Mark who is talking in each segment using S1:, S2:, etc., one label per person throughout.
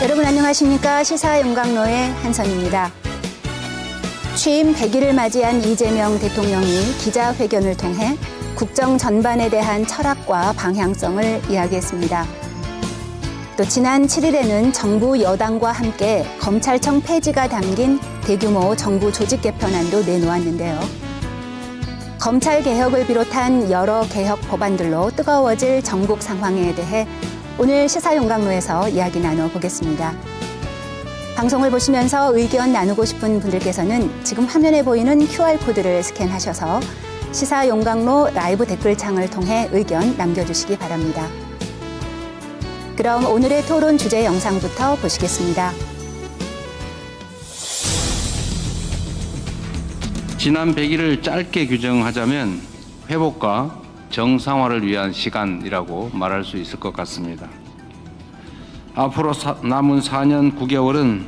S1: 여러분 안녕하십니까? 시사용광로의 한선입니다. 취임 100일을 맞이한 이재명 대통령이 기자회견을 통해 국정 전반에 대한 철학과 방향성을 이야기했습니다. 또 지난 7일에는 정부 여당과 함께 검찰청 폐지가 담긴 대규모 정부 조직 개편안도 내놓았는데요. 검찰 개혁을 비롯한 여러 개혁 법안들로 뜨거워질 전국 상황에 대해 오늘 시사용광로에서 이야기 나눠보겠습니다. 방송을 보시면서 의견 나누고 싶은 분들께서는 지금 화면에 보이는 QR코드를 스캔하셔서 시사용광로 라이브 댓글창을 통해 의견 남겨주시기 바랍니다. 그럼 오늘의 토론 주제 영상부터 보시겠습니다.
S2: 지난 100일을 짧게 규정하자면 회복과 정상화를 위한 시간이라고 말할 수 있을 것 같습니다. 앞으로 남은 4년 9개월은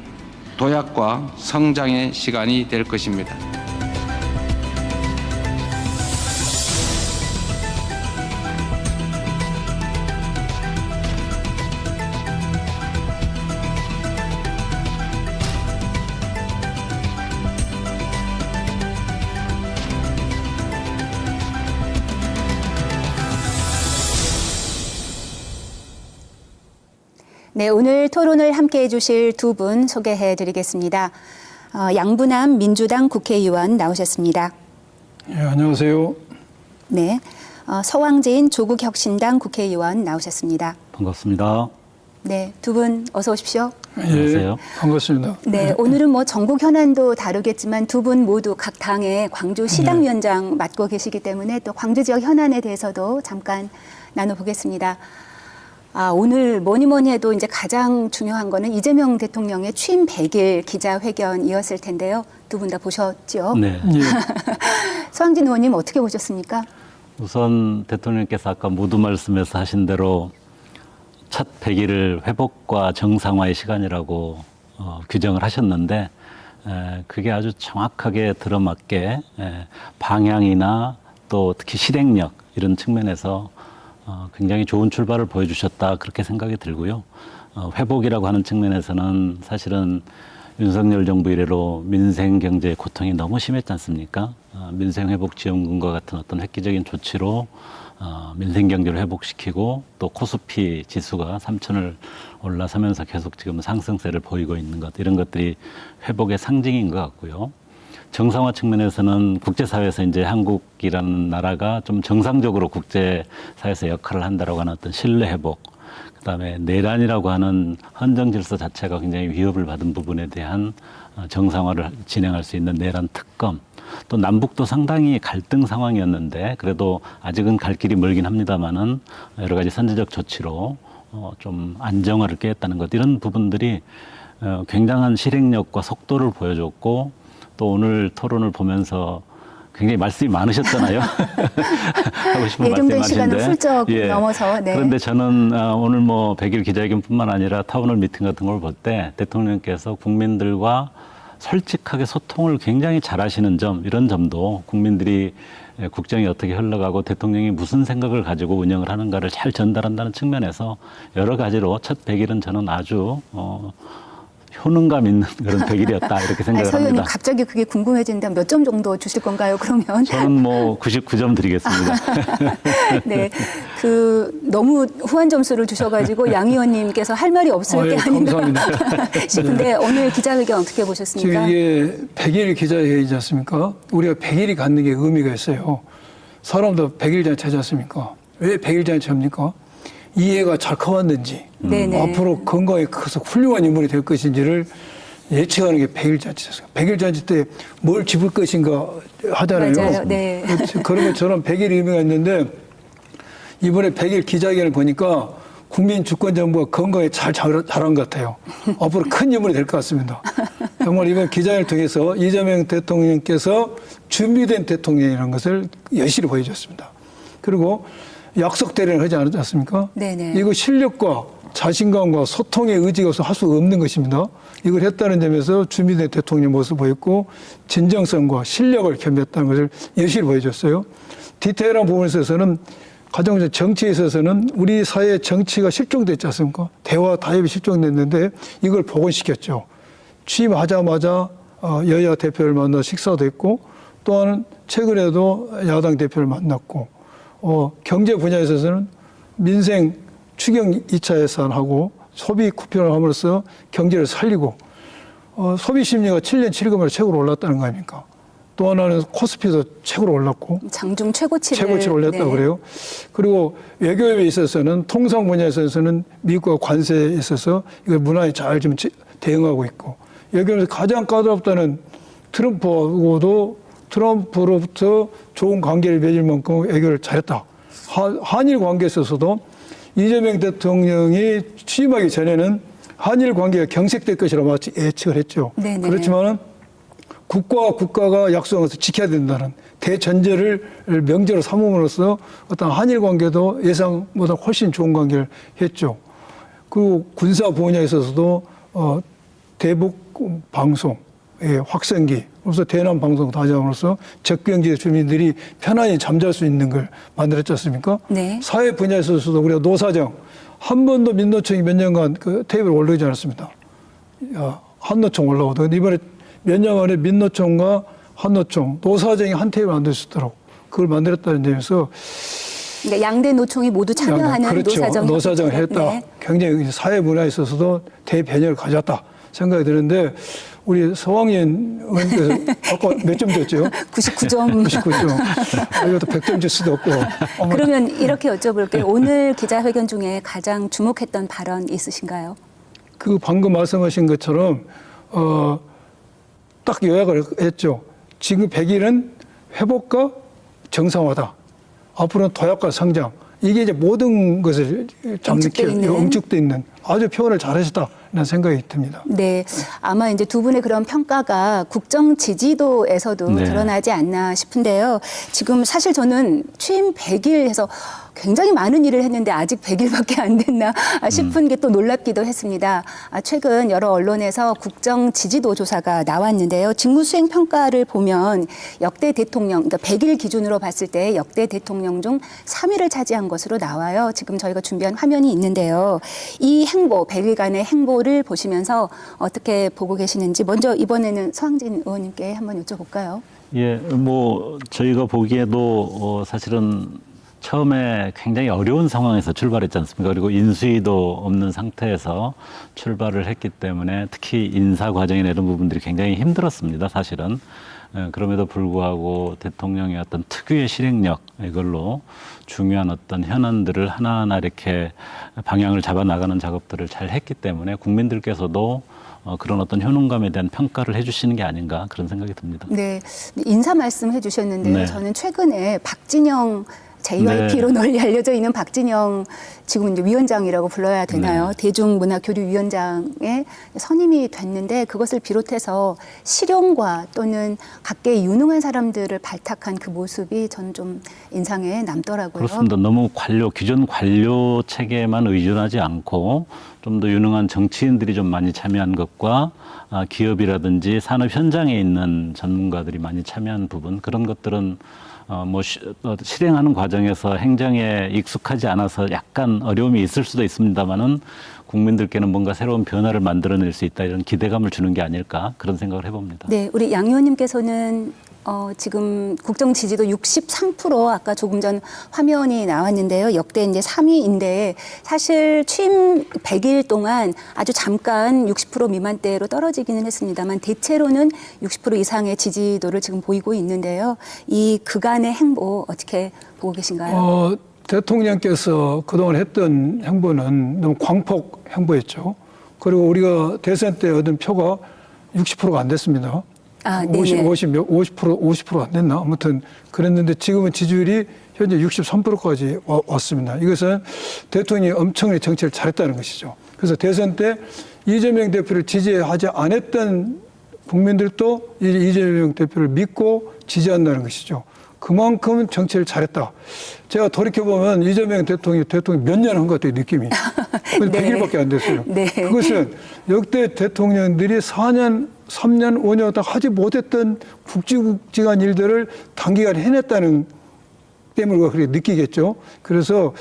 S2: 도약과 성장의 시간이 될 것입니다.
S1: 네, 오늘 토론을 함께해 주실 두 분 소개해 드리겠습니다. 양부남 민주당 국회의원 나오셨습니다.
S3: 예, 안녕하세요.
S1: 네, 서왕재인 조국혁신당 국회의원 나오셨습니다.
S4: 반갑습니다.
S1: 네, 두 분 어서 오십시오.
S4: 안녕하세요.
S3: 예, 반갑습니다.
S1: 네, 오늘은 뭐 전국 현안도 다루겠지만 두 분 모두 각 당의 광주 시당위원장 맡고 계시기 때문에 또 광주 지역 현안에 대해서도 잠깐 나눠보겠습니다. 오늘 뭐니 해도 이제 가장 중요한 거는 이재명 대통령의 취임 100일 기자회견이었을 텐데요. 두 분 다 보셨죠?
S4: 네.
S3: 예,
S1: 서왕진 의원님 어떻게 보셨습니까?
S4: 우선 대통령께서 아까 모두 말씀에서 하신 대로 첫 100일을 회복과 정상화의 시간이라고 규정을 하셨는데 그게 아주 정확하게 들어맞게 방향이나 또 특히 실행력 이런 측면에서 굉장히 좋은 출발을 보여주셨다 그렇게 생각이 들고요. 회복이라고 하는 측면에서는 사실은 윤석열 정부 이래로 민생 경제의 고통이 너무 심했지 않습니까? 민생회복지원금과 같은 어떤 획기적인 조치로 민생 경제를 회복시키고 또 코스피 지수가 3천을 올라서면서 계속 지금 상승세를 보이고 있는 것 이런 것들이 회복의 상징인 것 같고요. 정상화 측면에서는 국제사회에서 이제 한국이라는 나라가 좀 정상적으로 국제사회에서 역할을 한다라고 하는 어떤 신뢰 회복, 그다음에 내란이라고 하는 헌정 질서 자체가 굉장히 위협을 받은 부분에 대한 정상화를 진행할 수 있는 내란 특검, 또 남북도 상당히 갈등 상황이었는데 그래도 아직은 갈 길이 멀긴 합니다만은 여러 가지 선제적 조치로 좀 안정화를 꾀했다는 것 이런 부분들이 굉장한 실행력과 속도를 보여줬고. 또 오늘 토론을 보면서 굉장히 말씀이 많으셨잖아요. 하고 싶은
S1: 예정된
S4: 말씀이
S1: 시간을
S4: 많으신데.
S1: 훌쩍 넘어서. 네.
S4: 그런데 저는 오늘 뭐 100일 기자회견뿐만 아니라 타운홀 미팅 같은 걸 볼 때 대통령께서 국민들과 솔직하게 소통을 굉장히 잘하시는 점 이런 점도 국민들이 국정이 어떻게 흘러가고 대통령이 무슨 생각을 가지고 운영을 하는가를 잘 전달한다는 측면에서 여러 가지로 첫 100일은 저는 아주 효능감 있는 그런 100일이었다 이렇게 생각을
S1: 서 의원님
S4: 합니다.
S1: 갑자기 그게 궁금해진다면 몇 점 정도 주실 건가요? 그러면
S4: 저는 뭐 99점 드리겠습니다.
S1: 네, 너무 후한 점수를 주셔가지고 양 의원님께서 할 말이 없을 게 아닌가 싶은데 오늘 기자회견 어떻게 보셨습니까?
S3: 지금 이게 100일 기자회견이지 않습니까? 우리가 100일이 갖는 게 의미가 있어요. 사람도 100일 잔치 하지 않습니까? 왜 100일 잔치 합니까? 이해가 잘 커왔는지 앞으로 건강에 커서 훌륭한 인물이 될 것인지를 예측하는 게 100일 잔치였어요. 100일 잔치 때 뭘 짚을 것인가 하잖아요.
S1: 맞아요. 네.
S3: 그런 것처럼 100일 의미가 있는데 이번에 100일 기자회견을 보니까 국민 주권 정부가 건강에 잘한 것 같아요. 앞으로 큰 인물이 될 것 같습니다. 정말 이번 기자회견을 통해서 이재명 대통령께서 준비된 대통령이라는 것을 여실히 보여줬습니다. 그리고 약속대로를 하지 않았지 않습니까?
S1: 네네.
S3: 이거 실력과 자신감과 소통의 의지가 없어 할 수 없는 것입니다. 이걸 했다는 점에서 준비된 대통령 모습을 보였고 진정성과 실력을 겸비했다는 것을 여실히 보여줬어요. 디테일한 부분에 있어서는 가장 먼저 정치에 있어서는 우리 사회 정치가 실종됐지 않습니까? 대화 타협이 실종됐는데 이걸 복원시켰죠. 취임하자마자 여야 대표를 만나 식사도 했고 또한 최근에도 야당 대표를 만났고 경제 분야에 있어서는 민생 추경 2차 예산하고 소비 쿠폰을 함으로써 경제를 살리고 소비 심리가 7년 7개월 최고로 올랐다는 거 아닙니까? 또 하나는 코스피도 최고로 올랐고
S1: 장중 최고치를
S3: 올렸다고 그래요. 그리고 외교에 있어서는 통상 분야에 있어서는 미국과 관세에 있어서 이걸 무난히 잘 좀 대응하고 있고 외교에서 가장 까다롭다는 트럼프로부터 좋은 관계를 맺을 만큼 외교를 잘했다. 한일 관계에 있어서도 이재명 대통령이 취임하기 전에는 한일 관계가 경색될 것이라고 마치 예측을 했죠.
S1: 네네.
S3: 그렇지만은 국가와 국가가 약속한 것을 지켜야 된다는 대전제를 명제로 삼음으로써 어떤 한일 관계도 예상보다 훨씬 좋은 관계를 했죠. 그리고 군사 분야에 있어서도 대북 방송, 확성기, 그래서 대남 방송 다짐으로써 적병지대 주민들이 편안히 잠잘 수 있는 걸 만들었지 않습니까?
S1: 네.
S3: 사회 분야에 있어서도 우리가 노사정, 한 번도 민노총이 몇 년간 그 테이블에 올라오지 않았습니다. 한노총 올라오더니 이번에 몇 년 만에 민노총과 한노총, 노사정이 한 테이블 안 될 수 있도록 그걸 만들었다는 점에서
S1: 그러니까 양대 노총이 모두 참여하는
S3: 그렇죠. 노사정을 했다.
S1: 네.
S3: 굉장히 사회 문화에 있어서도 대변혁을 가졌다 생각이 드는데 우리 서왕인 의원께서 아까 몇 점 줬죠?
S1: 99점.
S3: 99점. 이것도 100점 줄 수도 없고.
S1: 그러면 이렇게 여쭤볼게요. 오늘 기자회견 중에 가장 주목했던 발언 있으신가요?
S3: 그 방금 말씀하신 것처럼 딱 요약을 했죠. 지금 100일은 회복과 정상화다. 앞으로는 도약과 성장. 이게 이제 모든 것을 응축돼 있는 아주 표현을 잘하셨다는 생각이 듭니다.
S1: 네, 아마 이제 두 분의 그런 평가가 국정 지지도에서도
S4: 네.
S1: 드러나지 않나 싶은데요. 지금 사실 저는 취임 100일 해서 굉장히 많은 일을 했는데 아직 100일밖에 안 됐나 싶은 게 또 놀랍기도 했습니다. 최근 여러 언론에서 국정 지지도 조사가 나왔는데요. 직무수행 평가를 보면 역대 대통령, 그러니까 100일 기준으로 봤을 때 역대 대통령 중 3위를 차지한 것으로 나와요. 지금 저희가 준비한 화면이 있는데요. 이 행보, 100일간의 행보를 보시면서 어떻게 보고 계시는지 먼저 이번에는 서항진 의원님께 한번 여쭤볼까요?
S4: 예, 뭐 저희가 보기에도 사실은 처음에 굉장히 어려운 상황에서 출발했지 않습니까? 그리고 인수위도 없는 상태에서 출발을 했기 때문에 특히 인사 과정이나 이런 부분들이 굉장히 힘들었습니다, 사실은. 그럼에도 불구하고 대통령의 어떤 특유의 실행력, 이걸로 중요한 어떤 현안들을 하나하나 이렇게 방향을 잡아 나가는 작업들을 잘 했기 때문에 국민들께서도 그런 어떤 효능감에 대한 평가를 해주시는 게 아닌가 그런 생각이 듭니다.
S1: 네, 인사 말씀해 주셨는데요.
S4: 네.
S1: 저는 최근에 박진영 JYP로 널리 알려져 있는 박진영 지금 이제 위원장이라고 불러야 되나요?
S4: 네.
S1: 대중문화교류위원장의 선임이 됐는데 그것을 비롯해서 실용과 또는 각계의 유능한 사람들을 발탁한 그 모습이 저는 좀 인상에 남더라고요.
S4: 그렇습니다. 너무 기존 관료 체계에만 의존하지 않고 좀 더 유능한 정치인들이 좀 많이 참여한 것과 기업이라든지 산업 현장에 있는 전문가들이 많이 참여한 부분, 그런 것들은 실행하는 과정에서 행정에 익숙하지 않아서 약간 어려움이 있을 수도 있습니다만은 국민들께는 뭔가 새로운 변화를 만들어낼 수 있다, 이런 기대감을 주는 게 아닐까 그런 생각을 해봅니다.
S1: 네, 우리 양 의원님께서는 지금 국정 지지도 63% 아까 조금 전 화면이 나왔는데요. 역대 이제 3위인데 사실 취임 100일 동안 아주 잠깐 60% 미만대로 떨어지기는 했습니다만 대체로는 60% 이상의 지지도를 지금 보이고 있는데요. 이 그간의 행보 어떻게 보고 계신가요?
S3: 대통령께서 그동안 했던 행보는 너무 광폭 행보였죠. 그리고 우리가 대선 때 얻은 표가 60%가 안 됐습니다. 50%가 안 됐나? 아무튼 그랬는데 지금은 지지율이 현재 63%까지 왔습니다. 이것은 대통령이 엄청나게 정치를 잘했다는 것이죠. 그래서 대선 때 이재명 대표를 지지하지 않았던 국민들도 이재명 대표를 믿고 지지한다는 것이죠. 그만큼 정치를 잘했다. 제가 돌이켜보면 이재명 대통령이 몇 년 한 것 같아요, 느낌이.
S1: 네.
S3: 100일밖에 안 됐어요.
S1: 네.
S3: 그것은 역대 대통령들이 4년, 3년, 5년 딱 하지 못했던 굵직굵직한 일들을 단기간에 해냈다는 때문에 우리가 그렇게 느끼겠죠. 그래서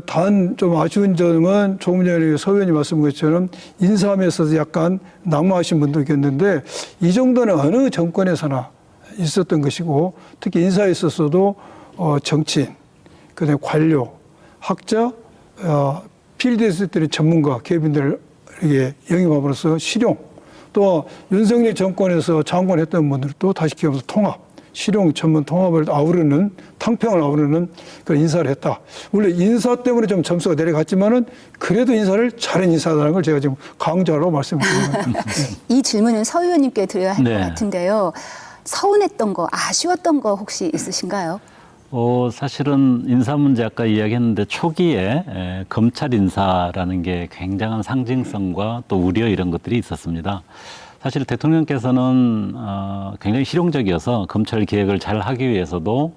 S3: 단 좀 아쉬운 점은 조금 전에 서 의원님 말씀 것처럼 인사함에 있어서 약간 낙마하신 분도 있겠는데 이 정도는 어느 정권에서나 있었던 것이고 특히 인사에 있어서도 정치인, 그다음에 관료, 학자, 필드에서 있던 전문가, 기업인들에게 영입함으로써 실용, 또 윤석열 정권에서 장관했던 분들도 다시 기업에서 통합, 실용 전문 통합을 아우르는, 탕평을 아우르는 그런 인사를 했다. 물론 인사 때문에 좀 점수가 내려갔지만은 그래도 인사를 잘한 인사라는 걸 제가 지금 강조하라고 말씀드립니다.
S1: 이 질문은 서 의원님께 드려야 할 것
S4: 네.
S1: 같은데요. 서운했던 거, 아쉬웠던 거 혹시 있으신가요?
S4: 사실은 인사 문제 아까 이야기했는데 초기에 검찰 인사라는 게 굉장한 상징성과 또 우려 이런 것들이 있었습니다. 사실 대통령께서는 굉장히 실용적이어서 검찰 개혁을 잘 하기 위해서도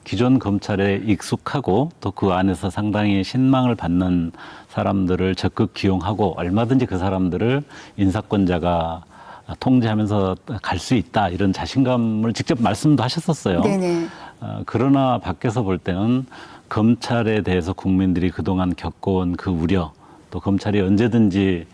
S4: 기존 검찰에 익숙하고 또 그 안에서 상당히 신망을 받는 사람들을 적극 기용하고 얼마든지 그 사람들을 인사권자가 통제하면서 갈 수 있다 이런 자신감을 직접 말씀도 하셨었어요.
S1: 네네.
S4: 그러나 밖에서 볼 때는 검찰에 대해서 국민들이 그동안 겪어온 그 우려, 또 검찰이 언제든지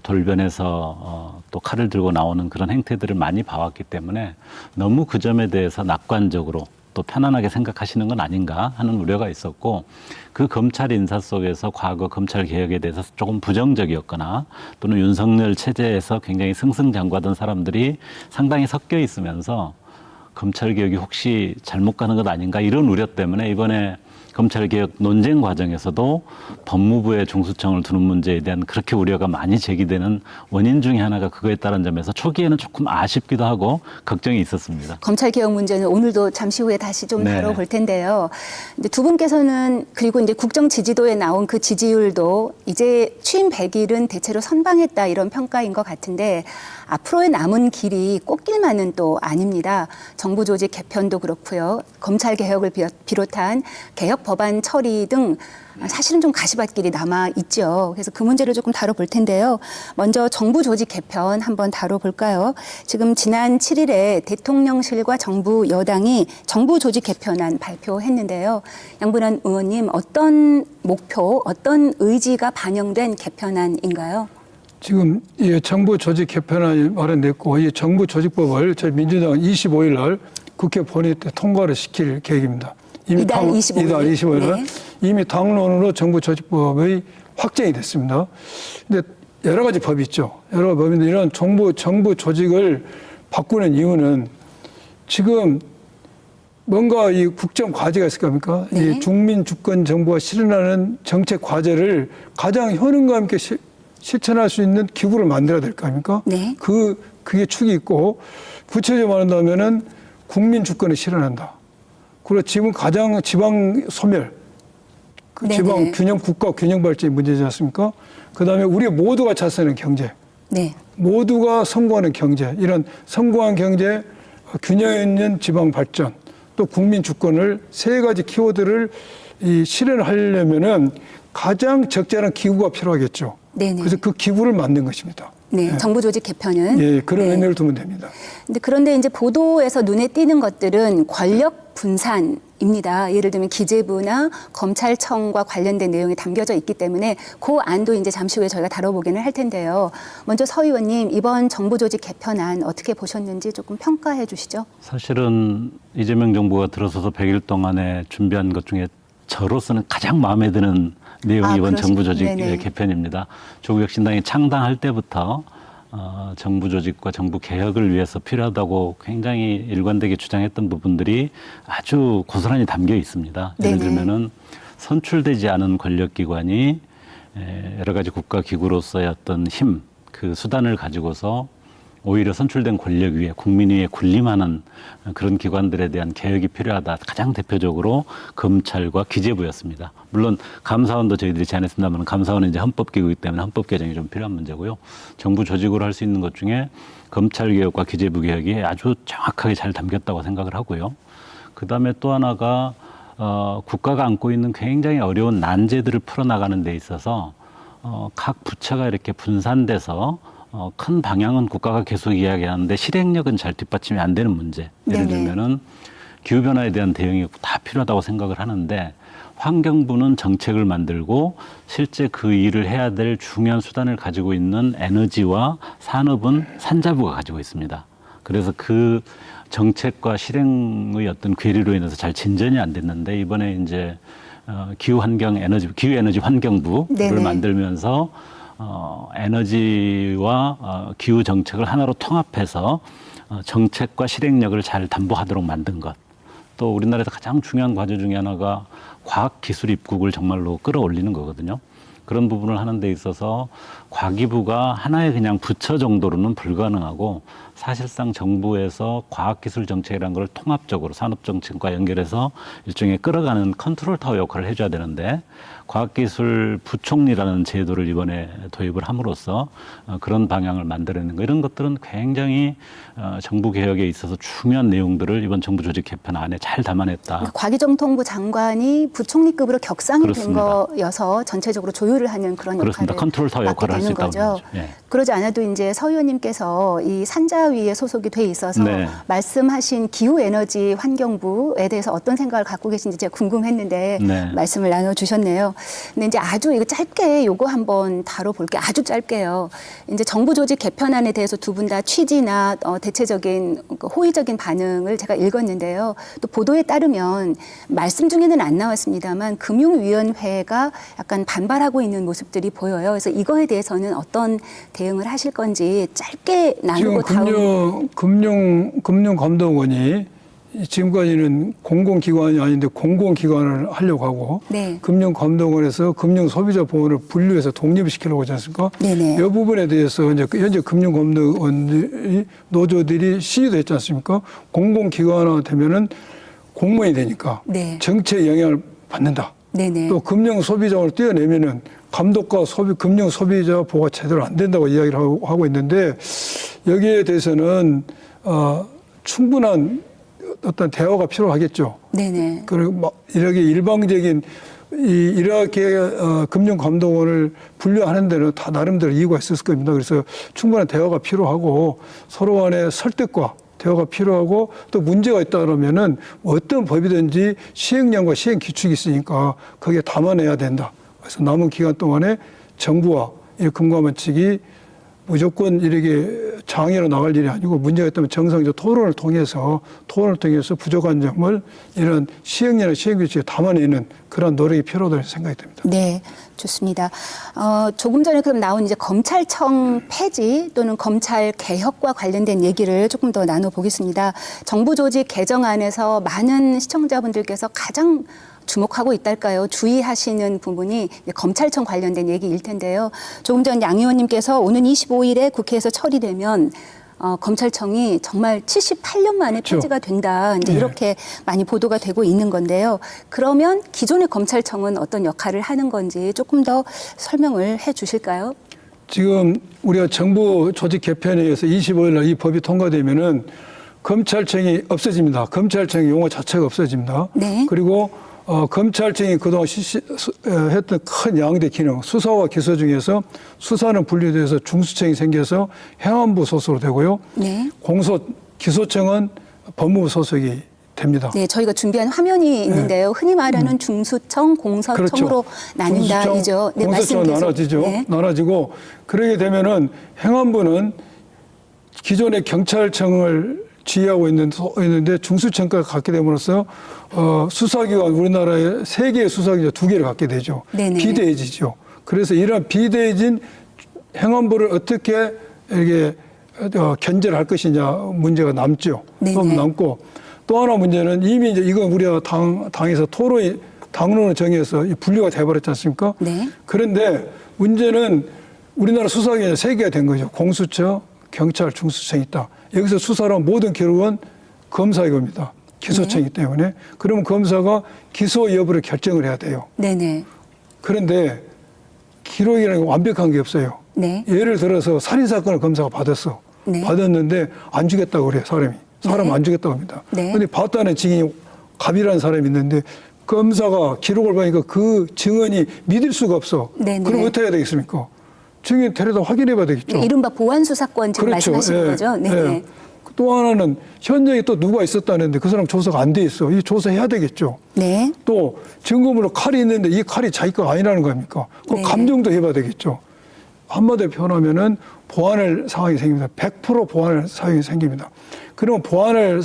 S4: 돌변해서 또 칼을 들고 나오는 그런 행태들을 많이 봐왔기 때문에 너무 그 점에 대해서 낙관적으로 또 편안하게 생각하시는 건 아닌가 하는 우려가 있었고, 그 검찰 인사 속에서 과거 검찰 개혁에 대해서 조금 부정적이었거나 또는 윤석열 체제에서 굉장히 승승장구하던 사람들이 상당히 섞여 있으면서 검찰 개혁이 혹시 잘못 가는 것 아닌가 이런 우려 때문에 이번에 검찰 개혁 논쟁 과정에서도 법무부의 중수청을 두는 문제에 대한 그렇게 우려가 많이 제기되는 원인 중에 하나가 그거에 따른 점에서 초기에는 조금 아쉽기도 하고 걱정이 있었습니다.
S1: 검찰 개혁 문제는 오늘도 잠시 후에 다시 좀
S4: 네.
S1: 다뤄볼 텐데요. 근데 두 분께서는 그리고 이제 국정 지지도에 나온 그 지지율도 이제 취임 100일은 대체로 선방했다 이런 평가인 것 같은데 앞으로의 남은 길이 꽃길만은 또 아닙니다. 정부 조직 개편도 그렇고요. 검찰 개혁을 비롯한 개혁 법안 처리 등 사실은 좀 가시밭길이 남아 있죠. 그래서 그 문제를 조금 다뤄볼 텐데요. 먼저 정부 조직 개편 한번 다뤄볼까요? 지금 지난 7일에 대통령실과 정부 여당이 정부 조직 개편안 발표했는데요. 양분한 의원님, 어떤 목표, 어떤 의지가 반영된 개편안인가요?
S3: 지금 이 정부 조직 개편안이 마련됐고 이 정부 조직법을 저희 민주당은 25일 날 국회 본회의 때 통과를 시킬 계획입니다.
S1: 이달 25일.
S3: 이달 25일 날
S1: 네.
S3: 이미 당론으로 정부 조직법이 확정이 됐습니다. 근데 여러 가지 법이 있죠. 여러 가지 법인데 이런 정부 조직을 바꾸는 이유는 지금 뭔가 이 국정 과제가 있을 겁니까?
S1: 네.
S3: 이 국민 주권 정부가 실현하는 정책 과제를 가장 효능감 있게 실천할 수 있는 기구를 만들어야 될 거 아닙니까?
S1: 네.
S3: 그게 축이 있고 구체적으로 말한다면은 국민 주권을 실현한다. 그리고 지금 가장 지방 소멸, 그
S1: 네네.
S3: 지방 균형 국가 균형 발전이 문제지 않습니까? 그다음에 우리 모두가 자산하는 경제,
S1: 네.
S3: 모두가 성공하는 경제, 이런 성공한 경제, 균형 있는 지방 발전, 또 국민 주권을 세 가지 키워드를 실현하려면은 가장 적절한 기구가 필요하겠죠.
S1: 네네.
S3: 그래서 그 기구를 만든 것입니다.
S1: 네, 정부 조직 개편은.
S3: 예, 그런
S1: 네.
S3: 의미를 두면 됩니다.
S1: 그런데 이제 보도에서 눈에 띄는 것들은 권력 분산입니다. 예를 들면 기재부나 검찰청과 관련된 내용이 담겨져 있기 때문에 그 안도 이제 잠시 후에 저희가 다뤄보기는 할 텐데요. 먼저 서 의원님, 이번 정부 조직 개편안 어떻게 보셨는지 조금 평가해 주시죠.
S4: 사실은 이재명 정부가 들어서서 100일 동안에 준비한 것 중에 저로서는 가장 마음에 드는 내용이 이번 정부 조직
S1: 네네.
S4: 개편입니다. 조국혁신당이 창당할 때부터 정부 조직과 정부 개혁을 위해서 필요하다고 굉장히 일관되게 주장했던 부분들이 아주 고스란히 담겨 있습니다. 예를
S1: 네네.
S4: 들면은 선출되지 않은 권력기관이 여러 가지 국가기구로서의 어떤 힘, 그 수단을 가지고서 오히려 선출된 권력 위에 국민 위에 군림하는 그런 기관들에 대한 개혁이 필요하다. 가장 대표적으로 검찰과 기재부였습니다. 물론 감사원도 저희들이 제안했습니다만 감사원은 이제 헌법기구이기 때문에 헌법 개정이 좀 필요한 문제고요. 정부 조직으로 할 수 있는 것 중에 검찰 개혁과 기재부 개혁이 아주 정확하게 잘 담겼다고 생각을 하고요. 그다음에 또 하나가 국가가 안고 있는 굉장히 어려운 난제들을 풀어나가는 데 있어서 각 부처가 이렇게 분산돼서 큰 방향은 국가가 계속 이야기하는데 실행력은 잘 뒷받침이 안 되는 문제. 예를
S1: 네네.
S4: 들면은 기후변화에 대한 대응이 다 필요하다고 생각을 하는데 환경부는 정책을 만들고 실제 그 일을 해야 될 중요한 수단을 가지고 있는 에너지와 산업은 산자부가 가지고 있습니다. 그래서 그 정책과 실행의 어떤 괴리로 인해서 잘 진전이 안 됐는데 이번에 이제 기후 에너지 환경부를
S1: 네네.
S4: 만들면서 에너지와 기후 정책을 하나로 통합해서 정책과 실행력을 잘 담보하도록 만든 것. 또 우리나라에서 가장 중요한 과제 중에 하나가 과학기술 입국을 정말로 끌어올리는 거거든요. 그런 부분을 하는 데 있어서 과기부가 하나의 그냥 부처 정도로는 불가능하고 사실상 정부에서 과학기술 정책이라는 걸 통합적으로 산업정책과 연결해서 일종의 끌어가는 컨트롤 타워 역할을 해줘야 되는데 과학기술 부총리라는 제도를 이번에 도입을 함으로써 그런 방향을 만들어내는 거 이런 것들은 굉장히 정부 개혁에 있어서 중요한 내용들을 이번 정부 조직 개편 안에 잘 담아냈다.
S1: 그러니까 과기정통부 장관이 부총리급으로 격상이
S4: 그렇습니다.
S1: 된 거여서 전체적으로 조율을 하는 그런
S4: 그렇습니다.
S1: 역할을
S4: 컨트롤 타워
S1: 맡게
S4: 역할을 할 수
S1: 되는
S4: 있다고
S1: 거죠.
S4: 보는 거죠. 예.
S1: 그러지 않아도 이제 서 의원님께서 이 산자위에 소속이 돼 있어서
S4: 네.
S1: 말씀하신 기후에너지 환경부에 대해서 어떤 생각을 갖고 계신지 제가 궁금했는데
S4: 네.
S1: 말씀을 나눠주셨네요. 근데 이제 아주 이거 짧게 요거 한번 다뤄볼게요. 아주 짧게요. 이제 정부 조직 개편안에 대해서 두 분 다 취지나 대체적인 호의적인 반응을 제가 읽었는데요. 또 보도에 따르면 말씀 중에는 안 나왔습니다만 금융위원회가 약간 반발하고 있는 모습들이 보여요. 그래서 이거에 대해서는 어떤 대응을 하실 건지 짧게 나누고
S3: 지금 금융감독원이 지금까지는 공공기관이 아닌데 공공기관을 하려고 하고
S1: 네.
S3: 금융감독원에서 금융소비자보호를 분류해서 독립시키려고 하지 않습니까?
S1: 네네.
S3: 이 부분에 대해서 이제 현재 금융감독원 노조들이 시위도 했지 않습니까? 공공기관화 되면은 공무원이 되니까
S1: 네.
S3: 정치에 영향을 받는다.
S1: 네네.
S3: 또 금융소비자를 떼어내면은 감독과 금융소비자 보호가 제대로 안 된다고 이야기를 하고 있는데 여기에 대해서는 충분한 어떤 대화가 필요하겠죠.
S1: 네네.
S3: 그리고 막 이렇게 일방적인 이렇게 금융감독원을 분류하는 데는 다 나름대로 이유가 있었을 겁니다. 그래서 충분한 대화가 필요하고 서로 간의 설득과 대화가 필요하고 또 문제가 있다 그러면은 어떤 법이든지 시행령과 시행 규칙이 있으니까 거기에 담아내야 된다. 그래서 남은 기간 동안에 정부와 이 금감원 측이 무조건 이렇게 장애로 나갈 일이 아니고 문제가 있다면 정상적 토론을 통해서 부족한 점을 이런 시행령이나 시행규칙에 담아내는 그런 노력이 필요하다고 생각이 듭니다.
S1: 네, 좋습니다. 조금 전에 그럼 나온 이제 검찰청 폐지 또는 검찰 개혁과 관련된 얘기를 조금 더 나눠보겠습니다. 정부 조직 개정안에서 많은 시청자분들께서 가장 주목하고 있달까요? 주의하시는 부분이 검찰청 관련된 얘기일 텐데요. 조금 전 양 의원님께서 오는 25일에 국회에서 처리되면 검찰청이 정말 78년 만에
S3: 그렇죠.
S1: 폐지가 된다. 이제
S3: 네.
S1: 이렇게 많이 보도가 되고 있는 건데요. 그러면 기존의 검찰청은 어떤 역할을 하는 건지 조금 더 설명을 해 주실까요?
S3: 지금 우리가 정부 조직 개편에 의해서 25일 날 이 법이 통과되면은 검찰청이 없어집니다. 검찰청 용어 자체가 없어집니다.
S1: 네.
S3: 그리고 검찰청이 그동안 했던 큰 양대 기능, 수사와 기소 중에서 수사는 분리돼서 중수청이 생겨서 행안부 소속으로 되고요.
S1: 네.
S3: 기소청은 법무부 소속이 됩니다.
S1: 네, 저희가 준비한 화면이 있는데요. 흔히 말하는 중수청, 공서청으로 나눈다.
S3: 중수청,
S1: 이죠. 네,
S3: 공서청
S1: 말씀 계속.
S3: 나눠지죠.
S1: 네.
S3: 나눠지고 그러게 되면은 행안부는 기존의 경찰청을 지휘하고 있는데 중수청까지 갖게 됨으로써 수사기관 우리나라에 3개의 수사기관 2개를 갖게 되죠.
S1: 네네.
S3: 비대해지죠. 그래서 이런 비대해진 행안부를 어떻게 이렇게 견제를 할 것이냐 문제가 남죠.
S1: 네네.
S3: 또 남고 또 하나 문제는 이미 이제 이건 우리가 당에서 당론을 정해서 분류가 돼버렸지 않습니까?
S1: 네.
S3: 그런데 문제는 우리나라 수사기관이 3개가 된 거죠. 공수처, 경찰, 중수청이 있다. 여기서 수사를 한 모든 기록은 검사의 겁니다. 기소청이기 때문에. 그러면 검사가 기소 여부를 결정을 해야 돼요.
S1: 네네.
S3: 그런데 기록이라는 건 완벽한 게 없어요.
S1: 네.
S3: 예를 들어서 살인사건을 검사가 받았어.
S1: 네.
S3: 받았는데 안 주겠다고 그래요, 사람이. 사람
S1: 네.
S3: 안 주겠다고 합니다.
S1: 네.
S3: 그런데 봤다는 증인이 갑이라는 사람이 있는데 검사가 기록을 보니까 그 증언이 믿을 수가 없어.
S1: 네네.
S3: 그럼 어떻게 해야 되겠습니까? 증인 데려다 확인해 봐야 되겠죠.
S1: 이른바 보완 수사권 지금 말씀하시는 거죠? 네네.
S3: 또 하나는 현장에 또 누가 있었다는데 그 사람 조사가 안 돼 있어. 이 조사해야 되겠죠.
S1: 네.
S3: 또 증거물로 칼이 있는데 이 칼이 자기 거 아니라는 겁니까? 그
S1: 네.
S3: 감정도 해봐야 되겠죠. 한마디로 표현하면은 보완할 상황이 생깁니다. 100% 보완할 상황이 생깁니다. 그러면 보완할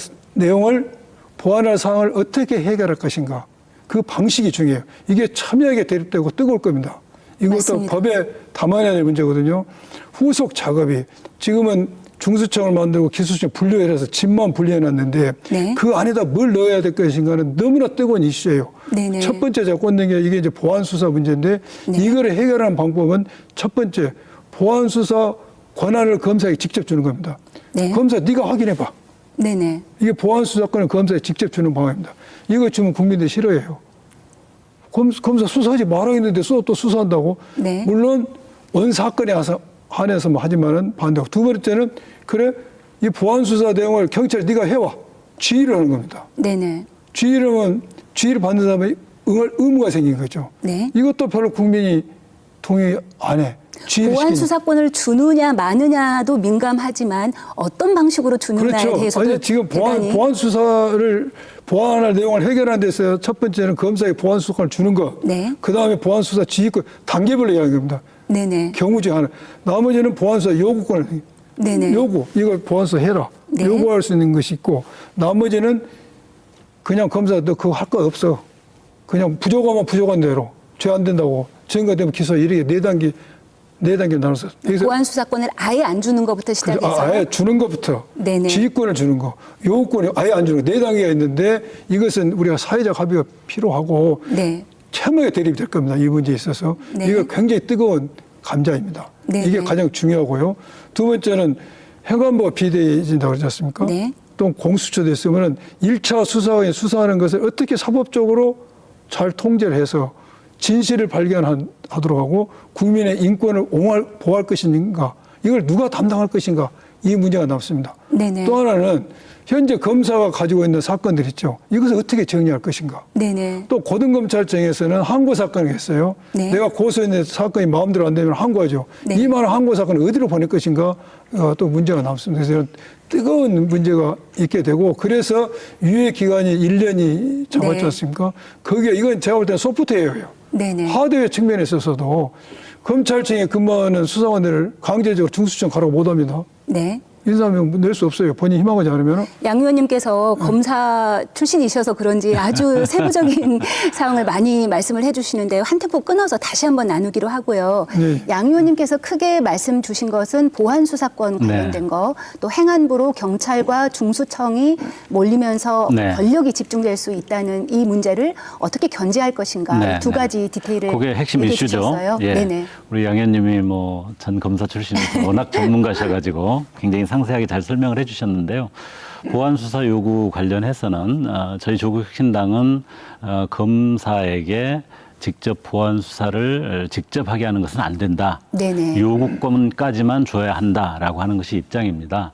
S3: 상황을 어떻게 해결할 것인가? 그 방식이 중요해요. 이게 첨예하게 대립되고 뜨거울 겁니다. 이것도
S1: 맞습니다.
S3: 법에 담아야 될 문제거든요. 후속 작업이 지금은 중수청을 만들고 기수청 분류해서 집만 분류해놨는데
S1: 네.
S3: 그 안에다 뭘 넣어야 될 것인가는 너무나 뜨거운 이슈예요.
S1: 네네.
S3: 첫 번째 제가 꽂는 게 이게 이제 보안 수사 문제인데
S1: 네.
S3: 이거를 해결하는 방법은 첫 번째 보안 수사 권한을 검사에게 직접 주는 겁니다.
S1: 네.
S3: 검사 네가 확인해봐.
S1: 네네.
S3: 이게 보안 수사권을 검사에 직접 주는 방법입니다. 이거 주면 국민들이 싫어해요. 검사 수사하지 말아 했는데 또 수사한다고?
S1: 네.
S3: 물론 원 사건에 한해서 하지만은 반대하고. 두 번째는 그래 이 보안 수사 내용을 경찰 네가 해와 지휘를 하는 겁니다.
S1: 네네.
S3: 지휘를 하면 지휘를 받는 사람이 응할 의무가 생긴 거죠.
S1: 네.
S3: 이것도 별로 국민이 동의 안 해. 지휘를
S1: 보안
S3: 시키는.
S1: 수사권을 주느냐 마느냐도 민감하지만 어떤 방식으로 주느냐에
S3: 그렇죠.
S1: 대해서도
S3: 아니, 지금
S1: 대단히
S3: 보안 수사를 보완할 내용을 해결하는 데서 첫 번째는 검사에 보안 수사권을 주는 거.
S1: 네.
S3: 그 다음에 보안 수사 지휘권 단계별로 이야기한 겁니다.
S1: 네네.
S3: 경우 중 하나. 나머지는 보안 수사 요구권을
S1: 네네.
S3: 요구 이걸 보안 수사 해라.
S1: 네.
S3: 요구할 수 있는 것이 있고 나머지는 그냥 검사 너 그거 할 거 없어. 그냥 부족하면 부족한 대로 죄 안 된다고 증거되면 기소 이렇게 네 단계 나눠서 여기서
S1: 보안 수사권을 아예 안 주는 것부터 시작해서
S3: 아예 주는 것부터
S1: 네네.
S3: 지휘권을 주는 거, 요구권이 아예 안 주는 거, 네 단계가 있는데 이것은 우리가 사회적 합의가 필요하고
S1: 네.
S3: 첨예하게 대립이 될 겁니다. 이 문제에 있어서
S1: 네.
S3: 이거 굉장히 뜨거운 감자입니다.
S1: 네.
S3: 이게 가장 중요하고요. 두 번째는 행안부가 비대해진다고 그러지 않습니까?
S1: 네.
S3: 또 공수처도 있으면 1차 수사관이 수사하는 것을 어떻게 사법적으로 잘 통제를 해서 진실을 발견하도록 하고 국민의 인권을 보호할 것인가 이걸 누가 담당할 것인가 이 문제가 남습니다.
S1: 네네.
S3: 또 하나는 현재 검사가 가지고 있는 사건들 있죠. 이것을 어떻게 정리할 것인가.
S1: 네네.
S3: 또 고등검찰청에서는 항고 사건을 했어요.
S1: 네.
S3: 내가 고소했는데 사건이 마음대로 안 되면 항고하죠.
S1: 네.
S3: 이 많은 항고 사건을 어디로 보낼 것인가 또 문제가 남습니다. 그래서 이런 뜨거운 문제가 있게 되고 그래서 유예 기간이 1년이 잡았지
S1: 네.
S3: 않습니까? 거기에 이건 제가 볼 때는 소프트웨어예요.
S1: 네네.
S3: 하드웨어 측면에 있어서도 검찰청에 근무하는 수사관들을 강제적으로 중수청 가라고 못합니다.
S1: 네.
S3: 인사명 낼 수 없어요. 본인이 희망하지 않으면.
S1: 양 의원님께서 검사 출신이셔서 그런지 아주 세부적인 사항을 많이 말씀을 해주시는데요. 한 템포 끊어서 다시 한번 나누기로 하고요.
S3: 네.
S1: 양 의원님께서 크게 말씀 주신 것은 보안 수사권 관련된
S4: 네.
S1: 거, 또 행안부로 경찰과 중수청이 몰리면서
S4: 네.
S1: 권력이 집중될 수 있다는 이 문제를 어떻게 견제할 것인가
S4: 네,
S1: 두
S4: 네.
S1: 가지 디테일을
S4: 그게 핵심
S1: 얘기해
S4: 이슈죠.
S1: 주셨어요.
S4: 예.
S1: 네네.
S4: 우리 양 의원님이 뭐 전 검사 출신이서 워낙 전문가셔가지고 굉장히 상세하게 잘 설명을 해주셨는데요. 보안 수사 요구 관련해서는 저희 조국혁신당은 검사에게 직접 보안 수사를 직접 하게 하는 것은 안 된다.
S1: 네네.
S4: 요구권까지만 줘야 한다라고 하는 것이 입장입니다.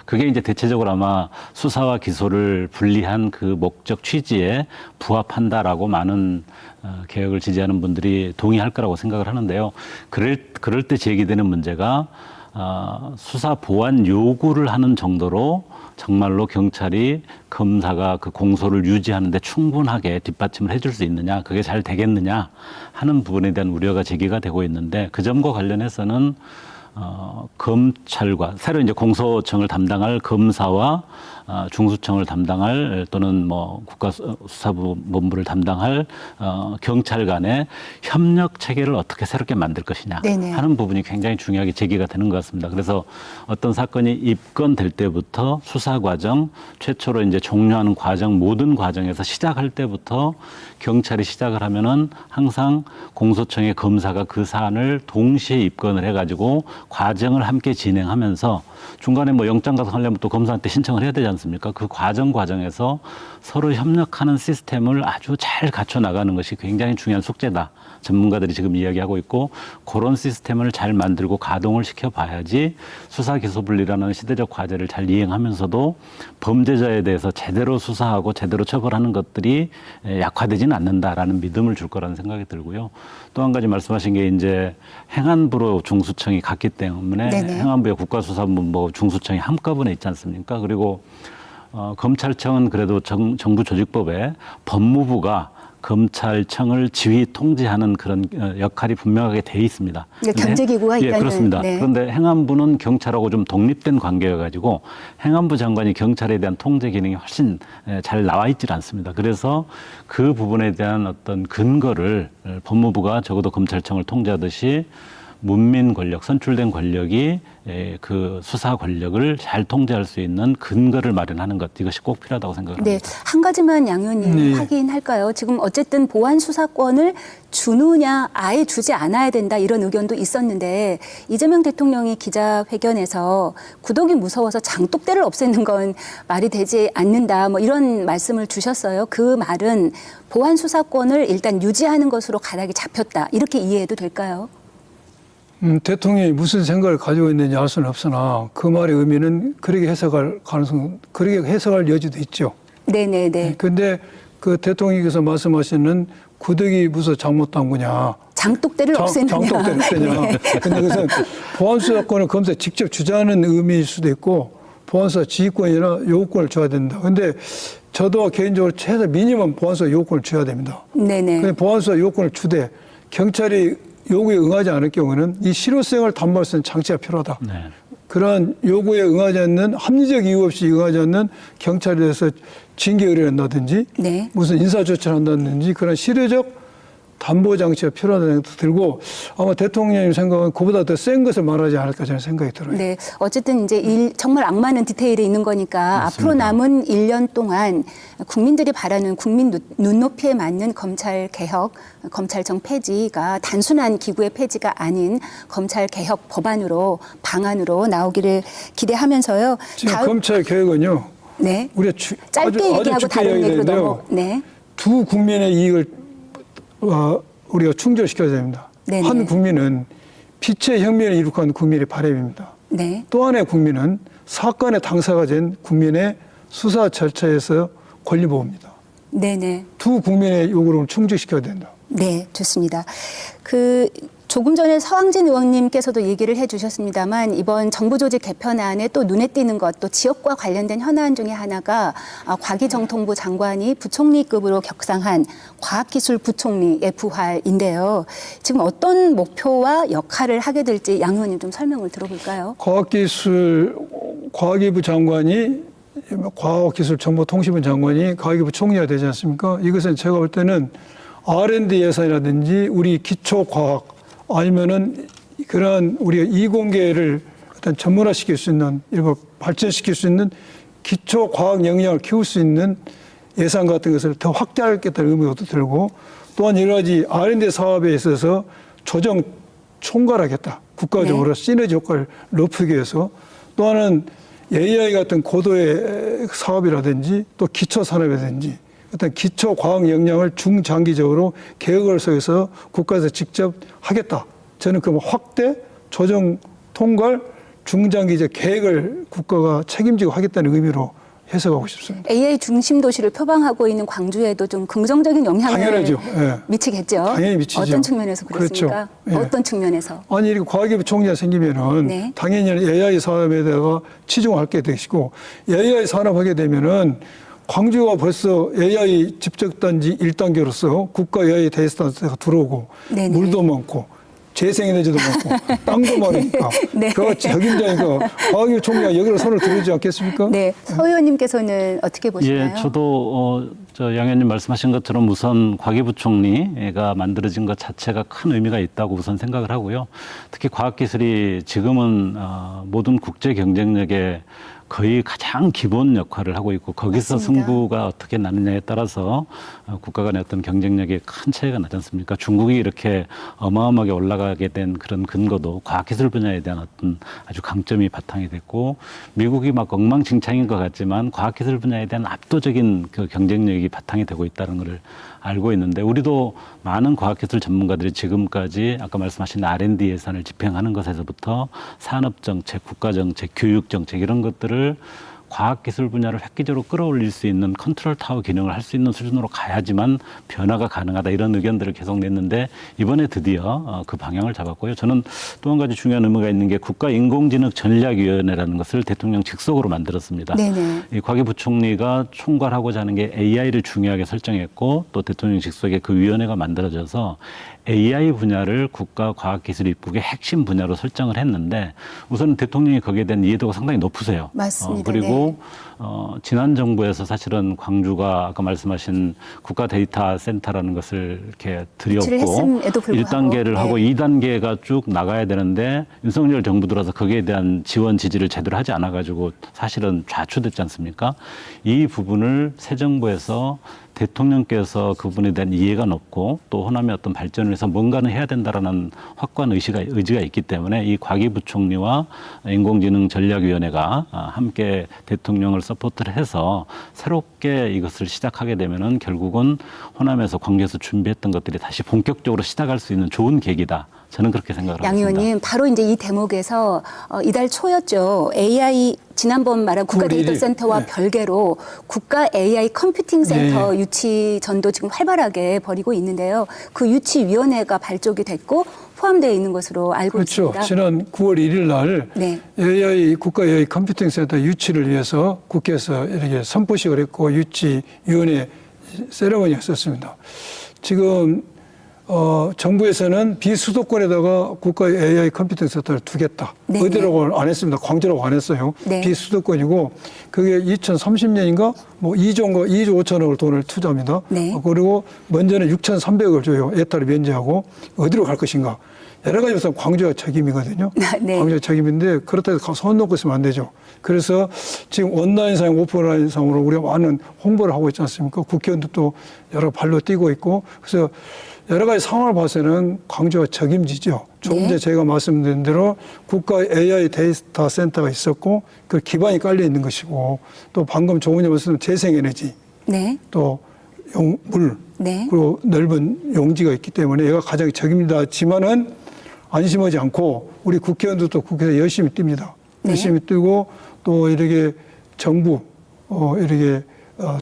S4: 그게 이제 대체적으로 아마 수사와 기소를 분리한 그 목적 취지에 부합한다라고 많은 개혁을 지지하는 분들이 동의할 거라고 생각을 하는데요. 그럴 때 제기되는 문제가 수사 보완 요구를 하는 정도로 정말로 경찰이 검사가 그 공소를 유지하는데 충분하게 뒷받침을 해줄 수 있느냐, 그게 잘 되겠느냐 하는 부분에 대한 우려가 제기가 되고 있는데 그 점과 관련해서는 검찰과 새로 이제 공소청을 담당할 검사와 중수청을 담당할 또는 뭐 국가수사본부를 담당할 경찰 간의 협력 체계를 어떻게 새롭게 만들 것이냐
S1: 네네.
S4: 하는 부분이 굉장히 중요하게 제기가 되는 것 같습니다. 그래서 어떤 사건이 입건될 때부터 수사 과정, 최초로 이제 종료하는 과정, 모든 과정에서 시작할 때부터 경찰이 시작을 하면은 항상 공소청의 검사가 그 사안을 동시에 입건을 해가지고 과정을 함께 진행하면서 중간에 뭐 영장 가서하려면 또 검사한테 신청을 해야 되지 않습니까? 그 과정에서 서로 협력하는 시스템을 아주 잘 갖춰 나가는 것이 굉장히 중요한 숙제다. 전문가들이 지금 이야기하고 있고 그런 시스템을 잘 만들고 가동을 시켜봐야지 수사기소분리라는 시대적 과제를 잘 이행하면서도 범죄자에 대해서 제대로 수사하고 제대로 처벌하는 것들이 약화되지는 않는다라는 믿음을 줄 거라는 생각이 들고요. 또 한 가지 말씀하신 게 이제 행안부로 중수청이 갔기 때문에
S1: 네네.
S4: 행안부의 국가수사본부 중수청이 한꺼번에 있지 않습니까? 그리고 검찰청은 그래도 정부 조직법에 법무부가 검찰청을 지휘 통제하는 그런 역할이 분명하게 돼 있습니다.
S1: 네, 경제기구가
S4: 예,
S1: 있다는.
S4: 그렇습니다.
S1: 네.
S4: 그런데 행안부는 경찰하고 좀 독립된 관계여가지고 행안부 장관이 경찰에 대한 통제 기능이 훨씬 잘 나와 있질 않습니다. 그래서 그 부분에 대한 어떤 근거를 법무부가 적어도 검찰청을 통제하듯이 문민 권력, 선출된 권력이 그 수사 권력을 잘 통제할 수 있는 근거를 마련하는 것, 이것이 꼭 필요하다고 생각합니다.
S1: 네, 한 가지만 양 의원님
S3: 네.
S1: 확인할까요? 지금 어쨌든 보안 수사권을 주느냐, 아예 주지 않아야 된다 이런 의견도 있었는데 이재명 대통령이 기자회견에서 구독이 무서워서 장독대를 없애는 건 말이 되지 않는다, 뭐 이런 말씀을 주셨어요. 그 말은 보안 수사권을 일단 유지하는 것으로 가닥이 잡혔다, 이렇게 이해해도 될까요?
S3: 대통령이 무슨 생각을 가지고 있는지 알 수는 없으나 그 말의 의미는 그렇게 해석할 가능성, 그렇게 해석할 여지도 있죠.
S1: 네네네.
S3: 근데 그 대통령께서 말씀하시는 구더기 무서 장못당구냐.
S1: 장독대를 없애느냐.
S3: 장독대를 없애냐.
S1: 네.
S3: 근데 그것은 보안수사권을 검사에 직접 주자는 의미일 수도 있고 보안수사 지휘권이나 요구권을 줘야 된다. 근데 저도 개인적으로 최소 미니멈 보안수사 요구권을 줘야 됩니다.
S1: 네네.
S3: 근데 보안수사 요구권을 주되 경찰이 요구에 응하지 않을 경우는 이 실효성을 담보할 수 있는 장치가 필요하다.
S4: 네.
S3: 그런 요구에 응하지 않는, 합리적 이유 없이 응하지 않는 경찰에 대해서 징계 의뢰를 한다든지
S1: 네.
S3: 무슨 인사조치를 한다든지 그런 실효적 담보 장치가 필요하다는 생각도 들고 아마 대통령님 생각은 그보다 더 센 것을 말하지 않을까 저는 생각이 들어요.
S1: 네, 어쨌든 이제 정말 악마는 디테일에 있는 거니까
S4: 맞습니다.
S1: 앞으로 남은 1년 동안 국민들이 바라는 국민 눈높이에 맞는 검찰 개혁, 검찰청 폐지가 단순한 기구의 폐지가 아닌 검찰 개혁 법안으로 방안으로 나오기를 기대하면서요.
S3: 지금 검찰 개혁은요.
S1: 네,
S3: 우리가
S1: 짧게 얘기하고 다른 얘기로 넘어. 네,
S3: 두 국민의 이익을 우리가 충족시켜야 됩니다.
S1: 네네.
S3: 한 국민은 빛의 혁명을 이룩한 국민의 바람입니다.
S1: 네,
S3: 또 하나의 국민은 사건의 당사가 된 국민의 수사 절차에서 권리 보호입니다.
S1: 네네.
S3: 두 국민의 요구를 충족시켜야 된다.
S1: 네, 좋습니다. 조금 전에 서왕진 의원님께서도 얘기를 해주셨습니다만 이번 정부 조직 개편안에 또 눈에 띄는 것, 또 지역과 관련된 현안 중에 하나가 과기정통부 장관이 부총리급으로 격상한 과학기술부총리의 부활인데요. 지금 어떤 목표와 역할을 하게 될지 양 의원님 좀 설명을 들어볼까요?
S3: 과학기부 장관이 과학기술정보통신부 장관이 과학기부 총리가 되지 않습니까? 이것은 제가 볼 때는 R&D 예산이라든지 우리 기초과학 아니면은 그런 우리가 이공계를 어떤 전문화시킬 수 있는, 이거 발전시킬 수 있는 기초과학 역량을 키울 수 있는 예산 같은 것을 더 확대하겠다는 의미도 들고 또한 여러 가지 R&D 사업에 있어서 조정 총괄하겠다. 국가적으로
S1: 네.
S3: 시너지 효과를 높이기 위해서 또 하나는 AI 같은 고도의 사업이라든지 또 기초산업이라든지 어떤 기초과학 역량을 중장기적으로 계획을 세워서 국가에서 직접 하겠다. 저는 그 확대, 조정, 통괄, 중장기적 계획을 국가가 책임지고 하겠다는 의미로 해석하고 싶습니다.
S1: AI 중심 도시를 표방하고 있는 광주에도 좀 긍정적인 영향을
S3: 당연하죠. 예.
S1: 미치겠죠.
S3: 당연히 미치죠.
S1: 어떤 측면에서 그렇습니까?
S3: 그렇죠. 예.
S1: 어떤 측면에서?
S3: 아니 이렇게 과학기부 총리가 생기면은
S1: 네.
S3: 당연히 AI 산업에다가 치중할 게 되시고 AI 산업하게 되면은 광주가 벌써 AI 집적단지 1단계로서 국가 AI 데이터센터가 들어오고
S1: 네네.
S3: 물도 많고 재생에너지도 많고 땅도 많으니까
S1: 네.
S3: 그거 적임자니까 과학기부 총리가 여기로 손을 들어주지 않겠습니까?
S1: 네, 서 의원님께서는 어떻게 보시나요?
S4: 예, 저도 양 의원님 말씀하신 것처럼 우선 과기부총리가 만들어진 것 자체가 큰 의미가 있다고 우선 생각을 하고요. 특히 과학기술이 지금은 모든 국제 경쟁력에 거의 가장 기본 역할을 하고 있고 거기서
S1: 맞습니다.
S4: 승부가 어떻게 나느냐에 따라서 국가 간의 어떤 경쟁력에 큰 차이가 나지 않습니까? 중국이 이렇게 어마어마하게 올라가게 된 그런 근거도 과학기술 분야에 대한 어떤 아주 강점이 바탕이 됐고 미국이 막 엉망진창인 것 같지만 과학기술 분야에 대한 압도적인 그 경쟁력이 바탕이 되고 있다는 것을 알고 있는데 우리도 많은 과학기술 전문가들이 지금까지 아까 말씀하신 R&D 예산을 집행하는 것에서부터 산업정책, 국가정책, 교육정책 이런 것들을 과학기술 분야를 획기적으로 끌어올릴 수 있는 컨트롤 타워 기능을 할 수 있는 수준으로 가야지만 변화가 가능하다 이런 의견들을 계속 냈는데 이번에 드디어 그 방향을 잡았고요. 저는 또 한 가지 중요한 의미가 있는 게 국가인공지능전략위원회라는 것을 대통령 직속으로 만들었습니다.
S1: 네네.
S4: 이 곽이 부총리가 총괄하고자 하는 게 AI를 중요하게 설정했고 또 대통령 직속에 그 위원회가 만들어져서 AI 분야를 국가과학기술입국의 핵심 분야로 설정을 했는데 우선 대통령이 거기에 대한 이해도가 상당히 높으세요.
S1: 맞습니다.
S4: 그리고 지난 정부에서 사실은 광주가 아까 말씀하신 국가 데이터 센터라는 것을 이렇게
S1: 유치를
S4: 들였고
S1: 했음에도 불구하고.
S4: 1단계를 하고
S1: 네.
S4: 2단계가 쭉 나가야 되는데 윤석열 정부 들어서 거기에 대한 지원 지지를 제대로 하지 않아 가지고 사실은 좌초됐지 않습니까? 이 부분을 새 정부에서 대통령께서 그분에 대한 이해가 높고 또 호남의 어떤 발전을 위해서 뭔가는 해야 된다라는 확고한 의지가 있기 때문에 이 곽이 부총리와 인공지능전략위원회가 함께 대통령을 서포트를 해서 새롭게 이것을 시작하게 되면은 결국은 호남에서 광주에서 준비했던 것들이 다시 본격적으로 시작할 수 있는 좋은 계기다. 저는 그렇게 생각을
S1: 양
S4: 합니다.
S1: 의원님, 바로 이제 이 대목에서 이달 초였죠. AI 지난번 말한 국가 데이터 센터와
S3: 네.
S1: 별개로 국가 AI 컴퓨팅 센터
S3: 네.
S1: 유치 전도 지금 활발하게 벌이고 있는데요. 그 유치 위원회가 발족이 됐고 포함되어 있는 것으로 알고
S3: 그렇죠.
S1: 있습니다.
S3: 지난 9월 1일 날
S1: 네.
S3: AI 국가 AI 컴퓨팅 센터 유치를 위해서 국회에서 이렇게 선포식을 했고 유치위원회 세레머니가 있었습니다. 지금 정부에서는 비수도권에다가 국가 AI 컴퓨팅 센터를 두겠다.
S1: 네.
S3: 어디라고 안 했습니다. 광주라고 안 했어요.
S1: 네.
S3: 비수도권이고 그게 2030년인가 뭐 2조 5천억을 돈을 투자합니다.
S1: 네.
S3: 그리고 먼저는 6,300억을 줘요. 예타를 면제하고 어디로 갈 것인가. 여러 가지 우선 광주가 책임이거든요.
S1: 네.
S3: 광주가 책임인데 그렇다고 해서 손 놓고 있으면 안 되죠. 그래서 지금 온라인상, 오프라인상으로 우리가 많은 홍보를 하고 있지 않습니까? 국회의원들도 여러 발로 뛰고 있고 그래서 여러 가지 상황을 봐서는 광주가 적임지죠. 조금 전에 제가 말씀드린 대로 국가 AI 데이터 센터가 있었고 그 기반이 깔려 있는 것이고 또 방금 조은희 말씀 재생에너지
S1: 네.
S3: 또 물
S1: 네.
S3: 그리고 넓은 용지가 있기 때문에 얘가 가장 적임이다지만은 안심하지 않고 우리 국회의원들도 국회에서 열심히 뜁니다.
S1: 네.
S3: 열심히 뛰고 또 이렇게 정부 이렇게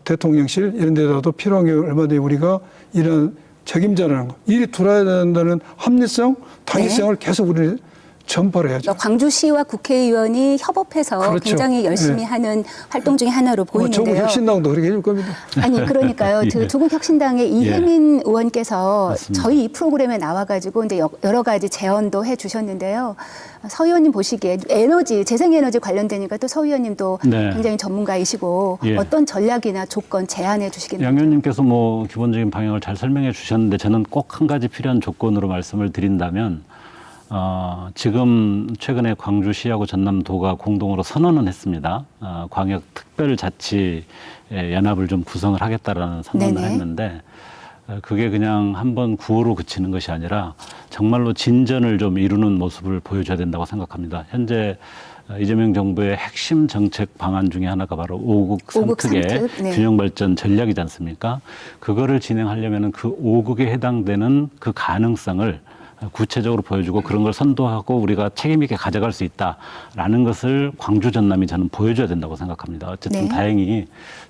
S3: 대통령실 이런 데다도 필요한 게 얼마든지 우리가 이런 책임자라는 거, 일이 돌아야 된다는 합리성, 당위성을 계속 우리는 전파를 해야죠.
S1: 그러니까 광주시와 국회의원이 협업해서
S3: 그렇죠.
S1: 굉장히 열심히
S3: 네.
S1: 하는 활동 중에 하나로 보이는데요.
S3: 조국 혁신당도 그렇게 해줄 겁니다.
S1: 아니 그러니까요.
S4: 예.
S1: 조국 혁신당의 이혜민 의원께서
S4: 맞습니다.
S1: 저희 이 프로그램에 나와가지고 이제 여러 가지 제언도 해주셨는데요. 서 의원님 보시기에 에너지, 재생에너지 관련되니까 또 서 의원님도
S4: 네.
S1: 굉장히 전문가이시고
S4: 예.
S1: 어떤 전략이나 조건 제안해 주시겠나요?
S4: 양 의원님께서 뭐 기본적인 방향을 잘 설명해 주셨는데 저는 꼭 한 가지 필요한 조건으로 말씀을 드린다면 지금 최근에 광주시하고 전남도가 공동으로 선언은 했습니다. 광역 특별자치 연합을 좀 구성을 하겠다라는 선언을
S1: 네네.
S4: 했는데 그게 그냥 한번 구호로 그치는 것이 아니라 정말로 진전을 좀 이루는 모습을 보여줘야 된다고 생각합니다. 현재 이재명 정부의 핵심 정책 방안 중에 하나가 바로 5국 3특의
S1: 삼특, 네.
S4: 균형발전 전략이지 않습니까? 그거를 진행하려면 그 5국에 해당되는 그 가능성을 구체적으로 보여주고 그런 걸 선도하고 우리가 책임 있게 가져갈 수 있다라는 것을 광주 전남이 저는 보여줘야 된다고 생각합니다. 어쨌든
S1: 네.
S4: 다행히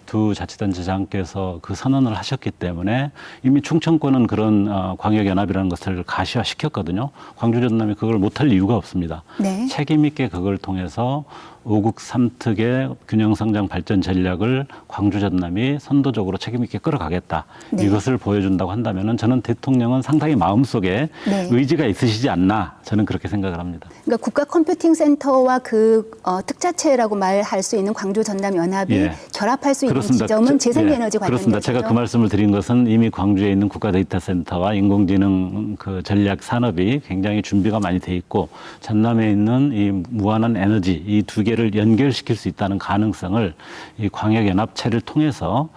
S4: 두 자치단체장께서 그 선언을 하셨기 때문에 이미 충청권은 그런 광역연합이라는 것을 가시화시켰거든요. 광주 전남이 그걸 못할 이유가 없습니다.
S1: 네.
S4: 책임 있게 그걸 통해서 5국 3특의 균형성장 발전 전략을 광주 전남이 선도적으로 책임 있게 끌어가겠다.
S1: 네.
S4: 이것을 보여준다고 한다면 저는 대통령은 상당히 마음속에
S1: 네.
S4: 의지가 있으시지 않나 저는 그렇게 생각을 합니다.
S1: 그러니까 국가 컴퓨팅 센터와 그 특자체라고 말할 수 있는 광주 전남 연합이
S4: 예.
S1: 결합할 수 있는
S4: 그렇습니다.
S1: 지점은 재생에너지 관련돼서
S4: 그렇습니다. 제가 그 말씀을 드린 것은 이미 광주에 있는 국가 데이터 센터와 인공지능 그 전략 산업이 굉장히 준비가 많이 돼 있고 전남에 있는 이 무한한 에너지 이 두 개를 연결시킬 수 있다는 가능성을 이 광역연합체를 통해서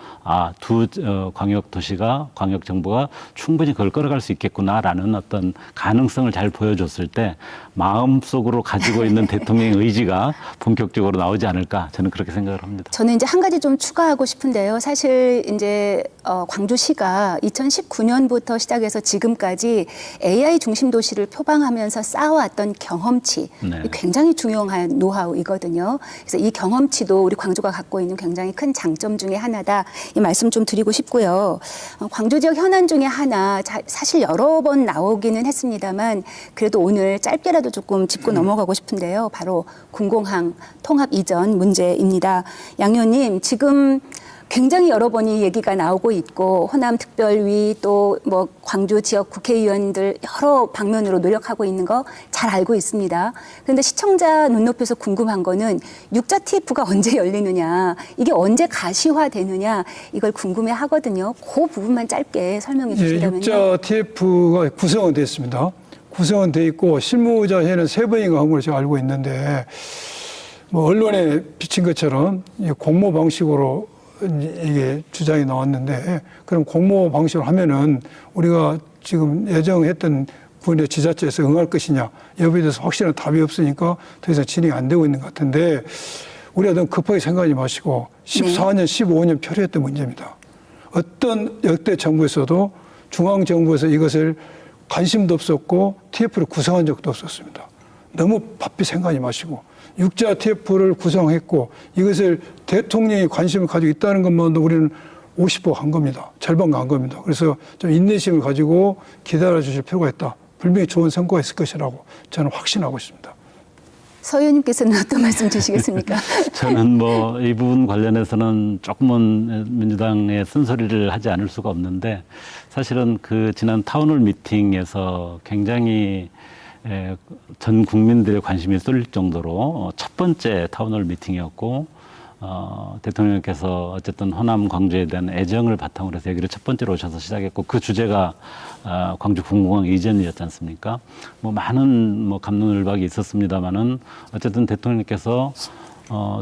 S4: 두 광역 도시가 광역 정부가 충분히 그걸 끌어갈 수 있겠구나라는 어떤 가능성을 잘 보여줬을 때 마음속으로 가지고 있는 대통령의 의지가 본격적으로 나오지 않을까 저는 그렇게 생각을 합니다.
S1: 저는 이제 한 가지 좀 추가하고 싶은데요. 사실 이제 광주시가 2019년부터 시작해서 지금까지 AI 중심 도시를 표방하면서 쌓아왔던 경험치
S4: 네.
S1: 굉장히 중요한 노하우이거든요. 있거든요. 그래서 이 경험치도 우리 광주가 갖고 있는 굉장히 큰 장점 중에 하나다. 이 말씀 좀 드리고 싶고요. 광주 지역 현안 중에 하나 사실 여러 번 나오기는 했습니다만 그래도 오늘 짧게라도 조금 짚고 넘어가고 싶은데요. 바로 군공항 통합 이전 문제입니다. 양 의원님, 지금 굉장히 여러 번이 얘기가 나오고 있고 호남특별위 또 뭐 광주 지역 국회의원들 여러 방면으로 노력하고 있는 거 잘 알고 있습니다. 그런데 시청자 눈높이에서 궁금한 거는 6자 TF가 언제 열리느냐, 이게 언제 가시화되느냐, 이걸 궁금해 하거든요. 그 부분만 짧게 설명해 주신다면요.
S3: 6자 TF가 구성은 됐습니다. 구성은 돼 있고 실무자회는 3번인가 한 걸로 제가 알고 있는데 뭐 언론에 비친 것처럼 공모 방식으로 이게 주장이 나왔는데 그럼 공모 방식으로 하면은 우리가 지금 예정했던 군의 지자체에서 응할 것이냐 여부에 대해서 확실한 답이 없으니까 더 이상 진행이 안 되고 있는 것 같은데 우리가 너무 급하게 생각하지 마시고 14년, 15년 표류했던 문제입니다. 어떤 역대 정부에서도 중앙정부에서 이것을 관심도 없었고 TF를 구성한 적도 없었습니다. 너무 바삐 생각하지 마시고 6자 TF를 구성했고 이것을 대통령이 관심을 가지고 있다는 것만도 우리는 50% 한 겁니다. 절반 간 겁니다. 그래서 좀 인내심을 가지고 기다려 주실 필요가 있다. 분명히 좋은 성과가 있을 것이라고 저는 확신하고 있습니다.
S1: 서 의원님께서는 어떤 말씀 주시겠습니까?
S4: 저는 뭐 이 부분 관련해서는 조금은 민주당의 쓴소리를 하지 않을 수가 없는데 사실은 그 지난 타운홀 미팅에서 굉장히 전 국민들의 관심이 쏠릴 정도로 첫 번째 타운홀 미팅이었고 대통령께서 어쨌든 호남 광주에 대한 애정을 바탕으로 해서 여기를 첫 번째로 오셔서 시작했고 그 주제가 광주 군공항 이전이었지 않습니까? 뭐 많은 뭐 갑론을박이 있었습니다만은 어쨌든 대통령께서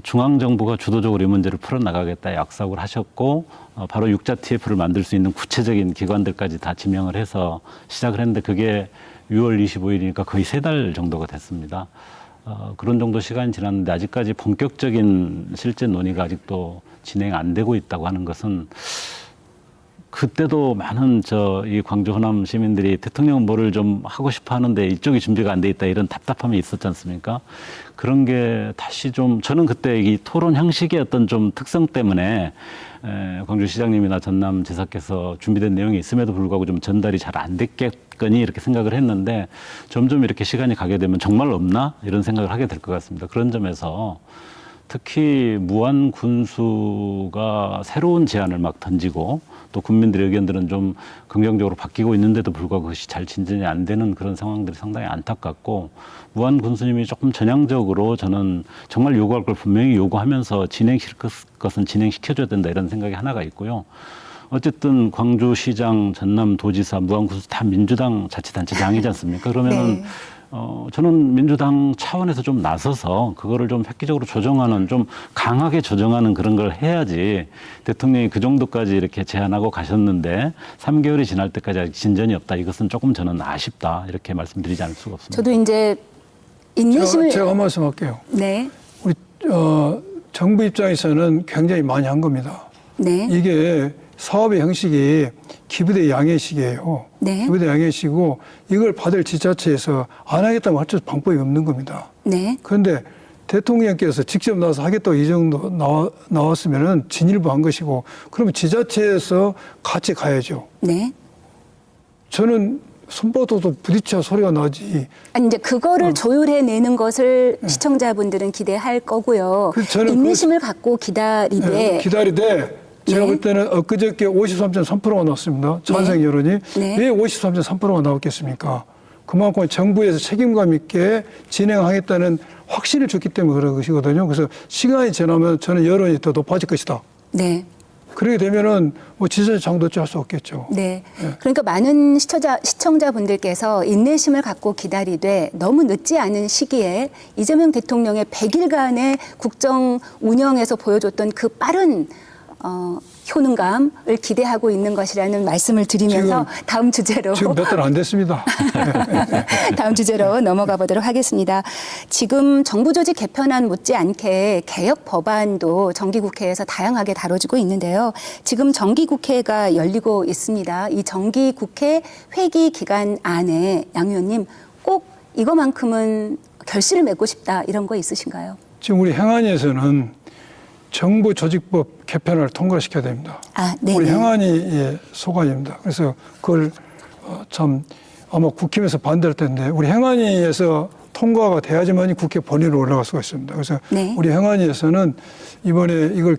S4: 중앙정부가 주도적으로 이 문제를 풀어나가겠다 약속을 하셨고 바로 6자 TF를 만들 수 있는 구체적인 기관들까지 다 지명을 해서 시작을 했는데 그게 6월 25일이니까 거의 3달 정도가 됐습니다. 그런 정도 시간이 지났는데 아직까지 본격적인 실제 논의가 아직도 진행 안 되고 있다고 하는 것은 그때도 많은 이 광주 호남 시민들이 대통령은 뭐를 좀 하고 싶어 하는데 이쪽이 준비가 안 돼 있다 이런 답답함이 있었지 않습니까? 그런 게 다시 좀 저는 그때 이 토론 형식의 어떤 좀 특성 때문에 광주시장님이나 전남 지사께서 준비된 내용이 있음에도 불구하고 좀 전달이 잘 안 됐겠거니 이렇게 생각을 했는데 점점 이렇게 시간이 가게 되면 정말 없나 이런 생각을 하게 될 것 같습니다. 그런 점에서 특히 무한 군수가 새로운 제안을 막 던지고 또 국민들의 의견들은 좀 긍정적으로 바뀌고 있는데도 불구하고 그것이 잘 진전이 안 되는 그런 상황들이 상당히 안타깝고 무한 군수님이 조금 전향적으로 저는 정말 요구할 걸 분명히 요구하면서 진행시킬 것은 진행시켜줘야 된다 이런 생각이 하나가 있고요. 어쨌든 광주시장, 전남도지사, 무안군수 다 민주당 자치단체장이지 않습니까? 그러면은
S1: 네.
S4: 저는 민주당 차원에서 좀 나서서 그거를 좀 획기적으로 조정하는 좀 강하게 조정하는 그런 걸 해야지 대통령이 그 정도까지 이렇게 제안하고 가셨는데 3개월이 지날 때까지 아직 진전이 없다. 이것은 조금 저는 아쉽다. 이렇게 말씀드리지 않을 수가 없습니다.
S1: 저도 이제 인내심을
S3: 제가 한 말씀 할게요.
S1: 네.
S3: 우리 정부 입장에서는 굉장히 많이 한 겁니다.
S1: 네.
S3: 이게 사업의 형식이 기부대 양해식이에요.
S1: 네.
S3: 기부대 양해식이고 이걸 받을 지자체에서 안 하겠다면 할 수 방법이 없는 겁니다.
S1: 네.
S3: 그런데 대통령께서 직접 나와서 하겠다고 이 정도 나왔으면은 진일보한 것이고 그러면 지자체에서 같이 가야죠.
S1: 네.
S3: 저는 손바닥도 부딪혀 소리가 나지.
S1: 아니 이제 그거를 조율해내는 것을 시청자분들은 기대할 거고요.
S3: 그래서 저는
S1: 인내심을 갖고 기다리되
S3: 기다리되 제가
S1: 네.
S3: 볼 때는 엊그저께 53.3%가 나왔습니다. 찬성 여론이.
S1: 네.
S3: 왜 53.3%가 나왔겠습니까? 그만큼 정부에서 책임감 있게 진행하겠다는 확신을 줬기 때문에 그런 것이거든요. 그래서 시간이 지나면 저는 여론이 더 높아질 것이다.
S1: 네.
S3: 그렇게 되면은 뭐 지자체 장도체 할 수 없겠죠.
S1: 네. 그러니까 많은 시청자분들께서 인내심을 갖고 기다리되 너무 늦지 않은 시기에 이재명 대통령의 100일간의 국정 운영에서 보여줬던 그 빠른 효능감을 기대하고 있는 것이라는 말씀을 드리면서 다음 주제로
S3: 지금 몇 달 안 됐습니다.
S1: 다음 주제로 넘어가 보도록 하겠습니다. 지금 정부 조직 개편안 못지않게 개혁 법안도 정기국회에서 다양하게 다뤄지고 있는데요. 지금 정기국회가 열리고 있습니다. 이 정기국회 회기 기간 안에 양 의원님 꼭 이거만큼은 결실을 맺고 싶다 이런 거 있으신가요?
S3: 지금 우리 행안위에서는 정부조직법 개편을 통과시켜야 됩니다.
S1: 아, 네.
S3: 우리 행안위의 소관입니다. 그래서 그걸 참 아마 국힘에서 반대할 텐데 우리 행안위에서 통과가 돼야지만 국회 본회의로 올라갈 수가 있습니다. 그래서
S1: 네.
S3: 우리 행안위에서는 이번에 이걸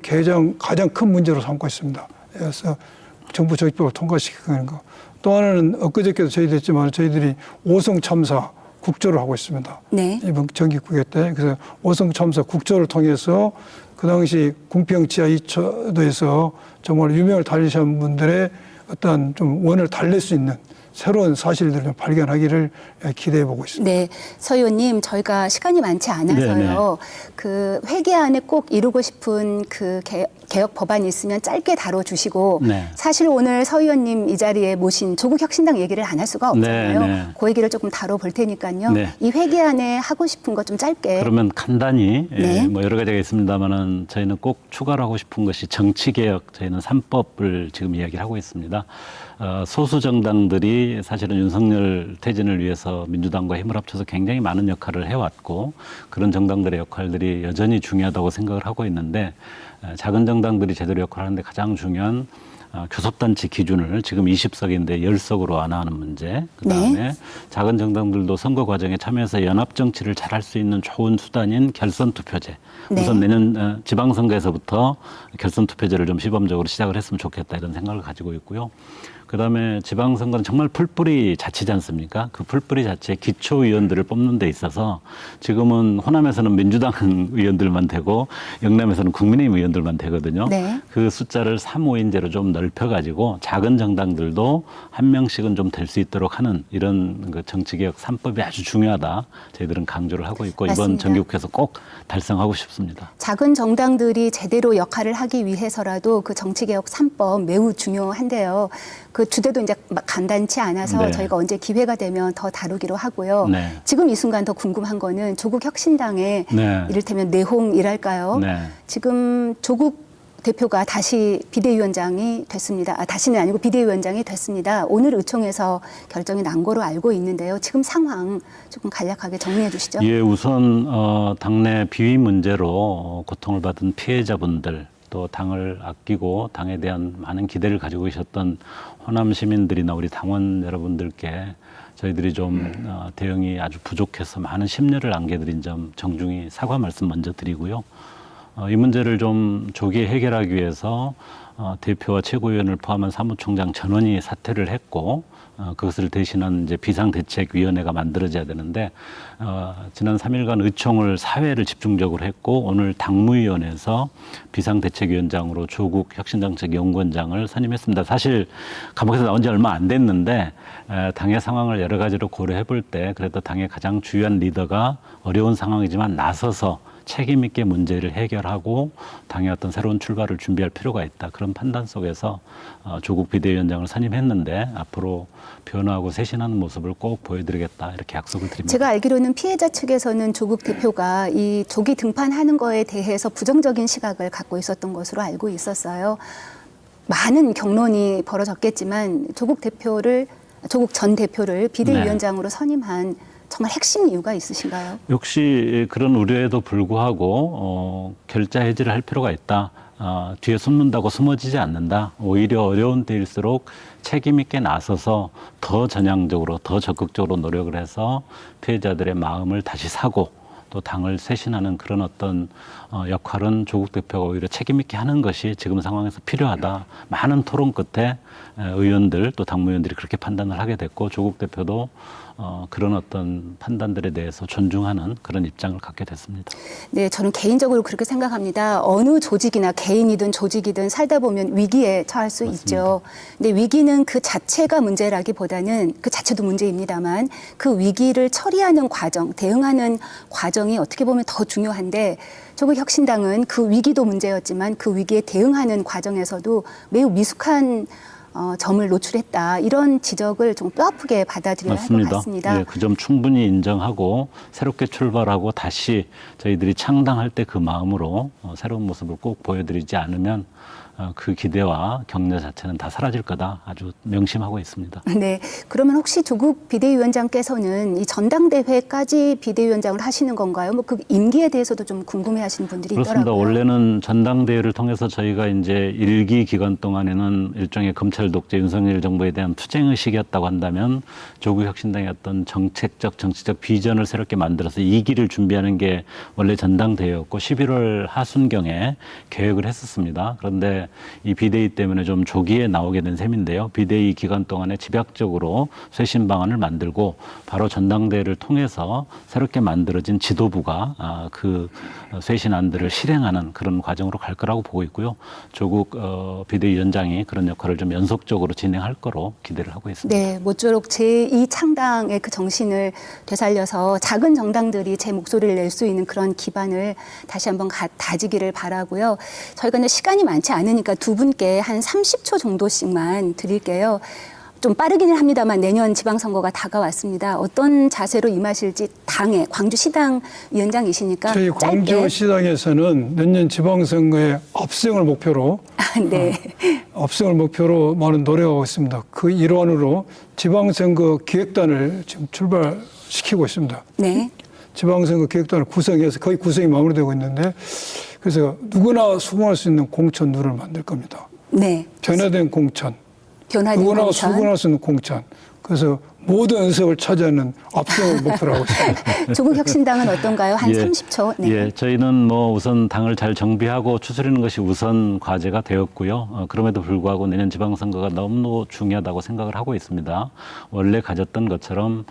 S3: 가장 큰 문제로 삼고 있습니다. 그래서 정부조직법을 통과시키는 거. 또 하나는 엊그저께도 저희도 했지만 저희들이 5성 참사 국조를 하고 있습니다.
S1: 네.
S3: 이번 정기국회 때. 그래서 5성 참사 국조를 통해서 그 당시 궁평 지하 2차도에서 정말 유명을 달리신 분들의 어떤 좀 원을 달랠 수 있는 새로운 사실들을 좀 발견하기를 기대해 보고 있습니다.
S1: 네, 서 의원님, 저희가 시간이 많지 않아서요.
S4: 네네.
S1: 그 회기 안에 꼭 이루고 싶은 그 개혁 법안이 있으면 짧게 다뤄주시고
S4: 네.
S1: 사실 오늘 서 의원님 이 자리에 모신 조국혁신당 얘기를 안 할 수가 없잖아요.
S4: 네네.
S1: 그 얘기를 조금 다뤄볼 테니까요.
S4: 네.
S1: 이 회기 안에 하고 싶은 거 좀 짧게.
S4: 그러면 간단히
S1: 네.
S4: 뭐 여러 가지가 있습니다만은 저희는 꼭 추가로 하고 싶은 것이 정치개혁, 저희는 3법을 지금 이야기를 하고 있습니다. 소수 정당들이 사실은 윤석열 퇴진을 위해서 민주당과 힘을 합쳐서 굉장히 많은 역할을 해왔고 그런 정당들의 역할들이 여전히 중요하다고 생각을 하고 있는데 작은 정당들이 제대로 역할을 하는데 가장 중요한 교섭단체 기준을 지금 20석인데 10석으로 완화하는 문제. 그다음에
S1: 네.
S4: 작은 정당들도 선거 과정에 참여해서 연합 정치를 잘할 수 있는 좋은 수단인 결선 투표제.
S1: 네.
S4: 우선 내년 지방선거에서부터 결선 투표제를 좀 시범적으로 시작을 했으면 좋겠다 이런 생각을 가지고 있고요. 그다음에 지방선거는 정말 풀뿌리 자치지 않습니까? 그 풀뿌리 자치의 기초의원들을 뽑는 데 있어서 지금은 호남에서는 민주당 의원들만 되고 영남에서는 국민의힘 의원들만 되거든요.
S1: 네.
S4: 그 숫자를 3, 5인제로 좀 넓혀가지고 작은 정당들도 한 명씩은 좀 될 수 있도록 하는 이런 그 정치개혁 3법이 아주 중요하다. 저희들은 강조를 하고 있고 이번
S1: 맞습니다.
S4: 정기국회에서 꼭 달성하고 싶습니다.
S1: 작은 정당들이 제대로 역할을 하기 위해서라도 그 정치개혁 3법 매우 중요한데요. 그 주제도 이제 막 간단치 않아서
S4: 네.
S1: 저희가 언제 기회가 되면 더 다루기로 하고요.
S4: 네.
S1: 지금 이 순간 더 궁금한 거는 조국 혁신당의
S4: 네.
S1: 이를테면 내홍이랄까요.
S4: 네.
S1: 지금 조국 대표가 다시 비대위원장이 됐습니다. 다시는 아니고 비대위원장이 됐습니다. 오늘 의총에서 결정이 난 거로 알고 있는데요. 지금 상황 조금 간략하게 정리해 주시죠.
S4: 예, 우선 당내 비위 문제로 고통을 받은 피해자분들 또 당을 아끼고 당에 대한 많은 기대를 가지고 계셨던 호남 시민들이나 우리 당원 여러분들께 저희들이 좀 대응이 아주 부족해서 많은 심려를 안겨드린 점 정중히 사과 말씀 먼저 드리고요. 이 문제를 좀 조기에 해결하기 위해서 대표와 최고위원을 포함한 사무총장 전원이 사퇴를 했고 그것을 대신한 이제 비상대책위원회가 만들어져야 되는데 지난 3일간 의총을 사회를 집중적으로 했고 오늘 당무위원회에서 비상대책위원장으로 조국 혁신정책연구원장을 선임했습니다. 사실 감옥에서 나온 지 얼마 안 됐는데 당의 상황을 여러 가지로 고려해 볼 때 그래도 당의 가장 주요한 리더가 어려운 상황이지만 나서서 책임 있게 문제를 해결하고 당의 어떤 새로운 출발을 준비할 필요가 있다. 그런 판단 속에서 조국 비대위원장을 선임했는데 앞으로 변화하고 쇄신하는 모습을 꼭 보여드리겠다. 이렇게 약속을 드립니다.
S1: 제가 알기로는 피해자 측에서는 조국 대표가 이 조기 등판하는 거에 대해서 부정적인 시각을 갖고 있었던 것으로 알고 있었어요. 많은 경론이 벌어졌겠지만 조국 전 대표를 비대위원장으로 선임한 정말 핵심 이유가 있으신가요?
S4: 역시 그런 우려에도 불구하고 결자 해지를 할 필요가 있다. 뒤에 숨는다고 숨어지지 않는다. 오히려 어려운 때일수록 책임 있게 나서서 더 전향적으로 더 적극적으로 노력을 해서 피해자들의 마음을 다시 사고 또 당을 쇄신하는 그런 어떤 역할은 조국 대표가 오히려 책임 있게 하는 것이 지금 상황에서 필요하다. 많은 토론 끝에 의원들 또 당무위원들이 그렇게 판단을 하게 됐고 조국 대표도 그런 어떤 판단들에 대해서 존중하는 그런 입장을 갖게 됐습니다.
S1: 네, 저는 개인적으로 그렇게 생각합니다. 어느 조직이나 개인이든 조직이든 살다 보면 위기에 처할 수 있죠. 근데 위기는 그 자체가 문제라기보다는 그 자체도 문제입니다만 그 위기를 처리하는 과정, 대응하는 과정이 어떻게 보면 더 중요한데 조국 혁신당은 그 위기도 문제였지만 그 위기에 대응하는 과정에서도 매우 미숙한 점을 노출했다. 이런 지적을 좀 뼈아프게 받아들여야 할 것 같습니다.
S4: 예, 그 점 충분히 인정하고 새롭게 출발하고 다시 저희들이 창당할 때 그 마음으로 새로운 모습을 꼭 보여드리지 않으면 그 기대와 격려 자체는 다 사라질 거다 아주 명심하고 있습니다.
S1: 네. 그러면 혹시 조국 비대위원장께서는 이 전당대회까지 비대위원장을 하시는 건가요? 뭐 그 임기에 대해서도 좀 궁금해하시는 분들이
S4: 그렇습니다.
S1: 있더라고요.
S4: 원래는 전당대회를 통해서 저희가 이제 1기 기간 동안에는 일종의 검찰 독재 윤석열 정부에 대한 투쟁의식이었다고 한다면 조국 혁신당의 어떤 정책적 정치적 비전을 새롭게 만들어서 2기를 준비하는 게 원래 전당대회였고 11월 하순경에 계획을 했었습니다. 그런데 이 비대위 때문에 좀 조기에 나오게 된 셈인데요. 비대위 기간 동안에 집약적으로 쇄신 방안을 만들고 바로 전당대회를 통해서 새롭게 만들어진 지도부가 그 쇄신안들을 실행하는 그런 과정으로 갈 거라고 보고 있고요. 조국 비대위원장이 그런 역할을 좀 연속적으로 진행할 거로 기대를 하고 있습니다.
S1: 네, 모쪼록 제2창당의 그 정신을 되살려서 작은 정당들이 제 목소리를 낼 수 있는 그런 기반을 다시 한번 다지기를 바라고요. 저희가 이제 시간이 많지 않으니까 두 분께 한 30초 정도씩만 드릴게요. 좀 빠르기는 합니다만 내년 지방선거가 다가왔습니다. 어떤 자세로 임하실지 당의 광주시당 위원장이시니까
S3: 저희 광주시당에서는 내년 지방선거에 압승을 목표로
S1: 네.
S3: 압승을 목표로 많은 노력하고 있습니다. 그 일환으로 지방선거 기획단을 지금 출발시키고 있습니다.
S1: 네.
S3: 지방선거 기획단을 구성해서 거의 구성이 마무리되고 있는데 그래서 누구나 수긍할 수 있는 공천 룰을 만들 겁니다.
S1: 네.
S3: 변화된 공천.
S1: 변화된
S3: 누구나
S1: 공천.
S3: 수긍할 수 있는 공천. 그래서 모든 의석을 차지하는 압승을 목표로 하고 있습니다.
S1: 조국 혁신당은 어떤가요? 한
S4: 예,
S1: 30초. 네.
S4: 예, 저희는 뭐 우선 당을 잘 정비하고 추스리는 것이 우선 과제가 되었고요. 그럼에도 불구하고 내년 지방선거가 너무 중요하다고 생각을 하고 있습니다. 원래 가졌던 것처럼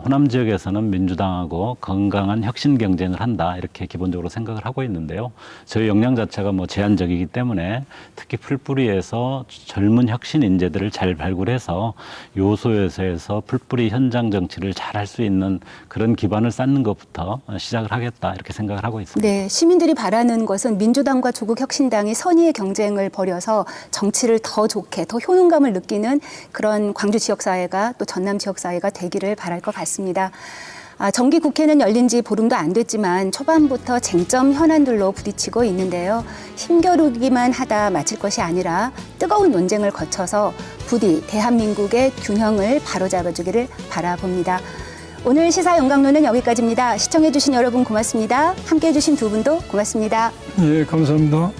S4: 호남 지역에서는 민주당하고 건강한 혁신 경쟁을 한다 이렇게 기본적으로 생각을 하고 있는데요. 저희 역량 자체가 뭐 제한적이기 때문에 특히 풀뿌리에서 젊은 혁신 인재들을 잘 발굴해서 요소에서 풀뿌리 현장 정치를 잘 할 수 있는 그런 기반을 쌓는 것부터 시작을 하겠다 이렇게 생각을 하고 있습니다.
S1: 네, 시민들이 바라는 것은 민주당과 조국 혁신당이 선의의 경쟁을 벌여서 정치를 더 좋게, 더 효능감을 느끼는 그런 광주 지역사회가 또 전남 지역사회가 되기를 바랄 것 같습니다. 정기 국회는 열린 지 보름도 안 됐지만 초반부터 쟁점 현안들로 부딪히고 있는데요. 힘겨루기만 하다 마칠 것이 아니라 뜨거운 논쟁을 거쳐서 부디 대한민국의 균형을 바로잡아주기를 바라봅니다. 오늘 시사연강로는 여기까지입니다. 시청해주신 여러분 고맙습니다. 함께해주신 두 분도 고맙습니다.
S3: 예, 감사합니다.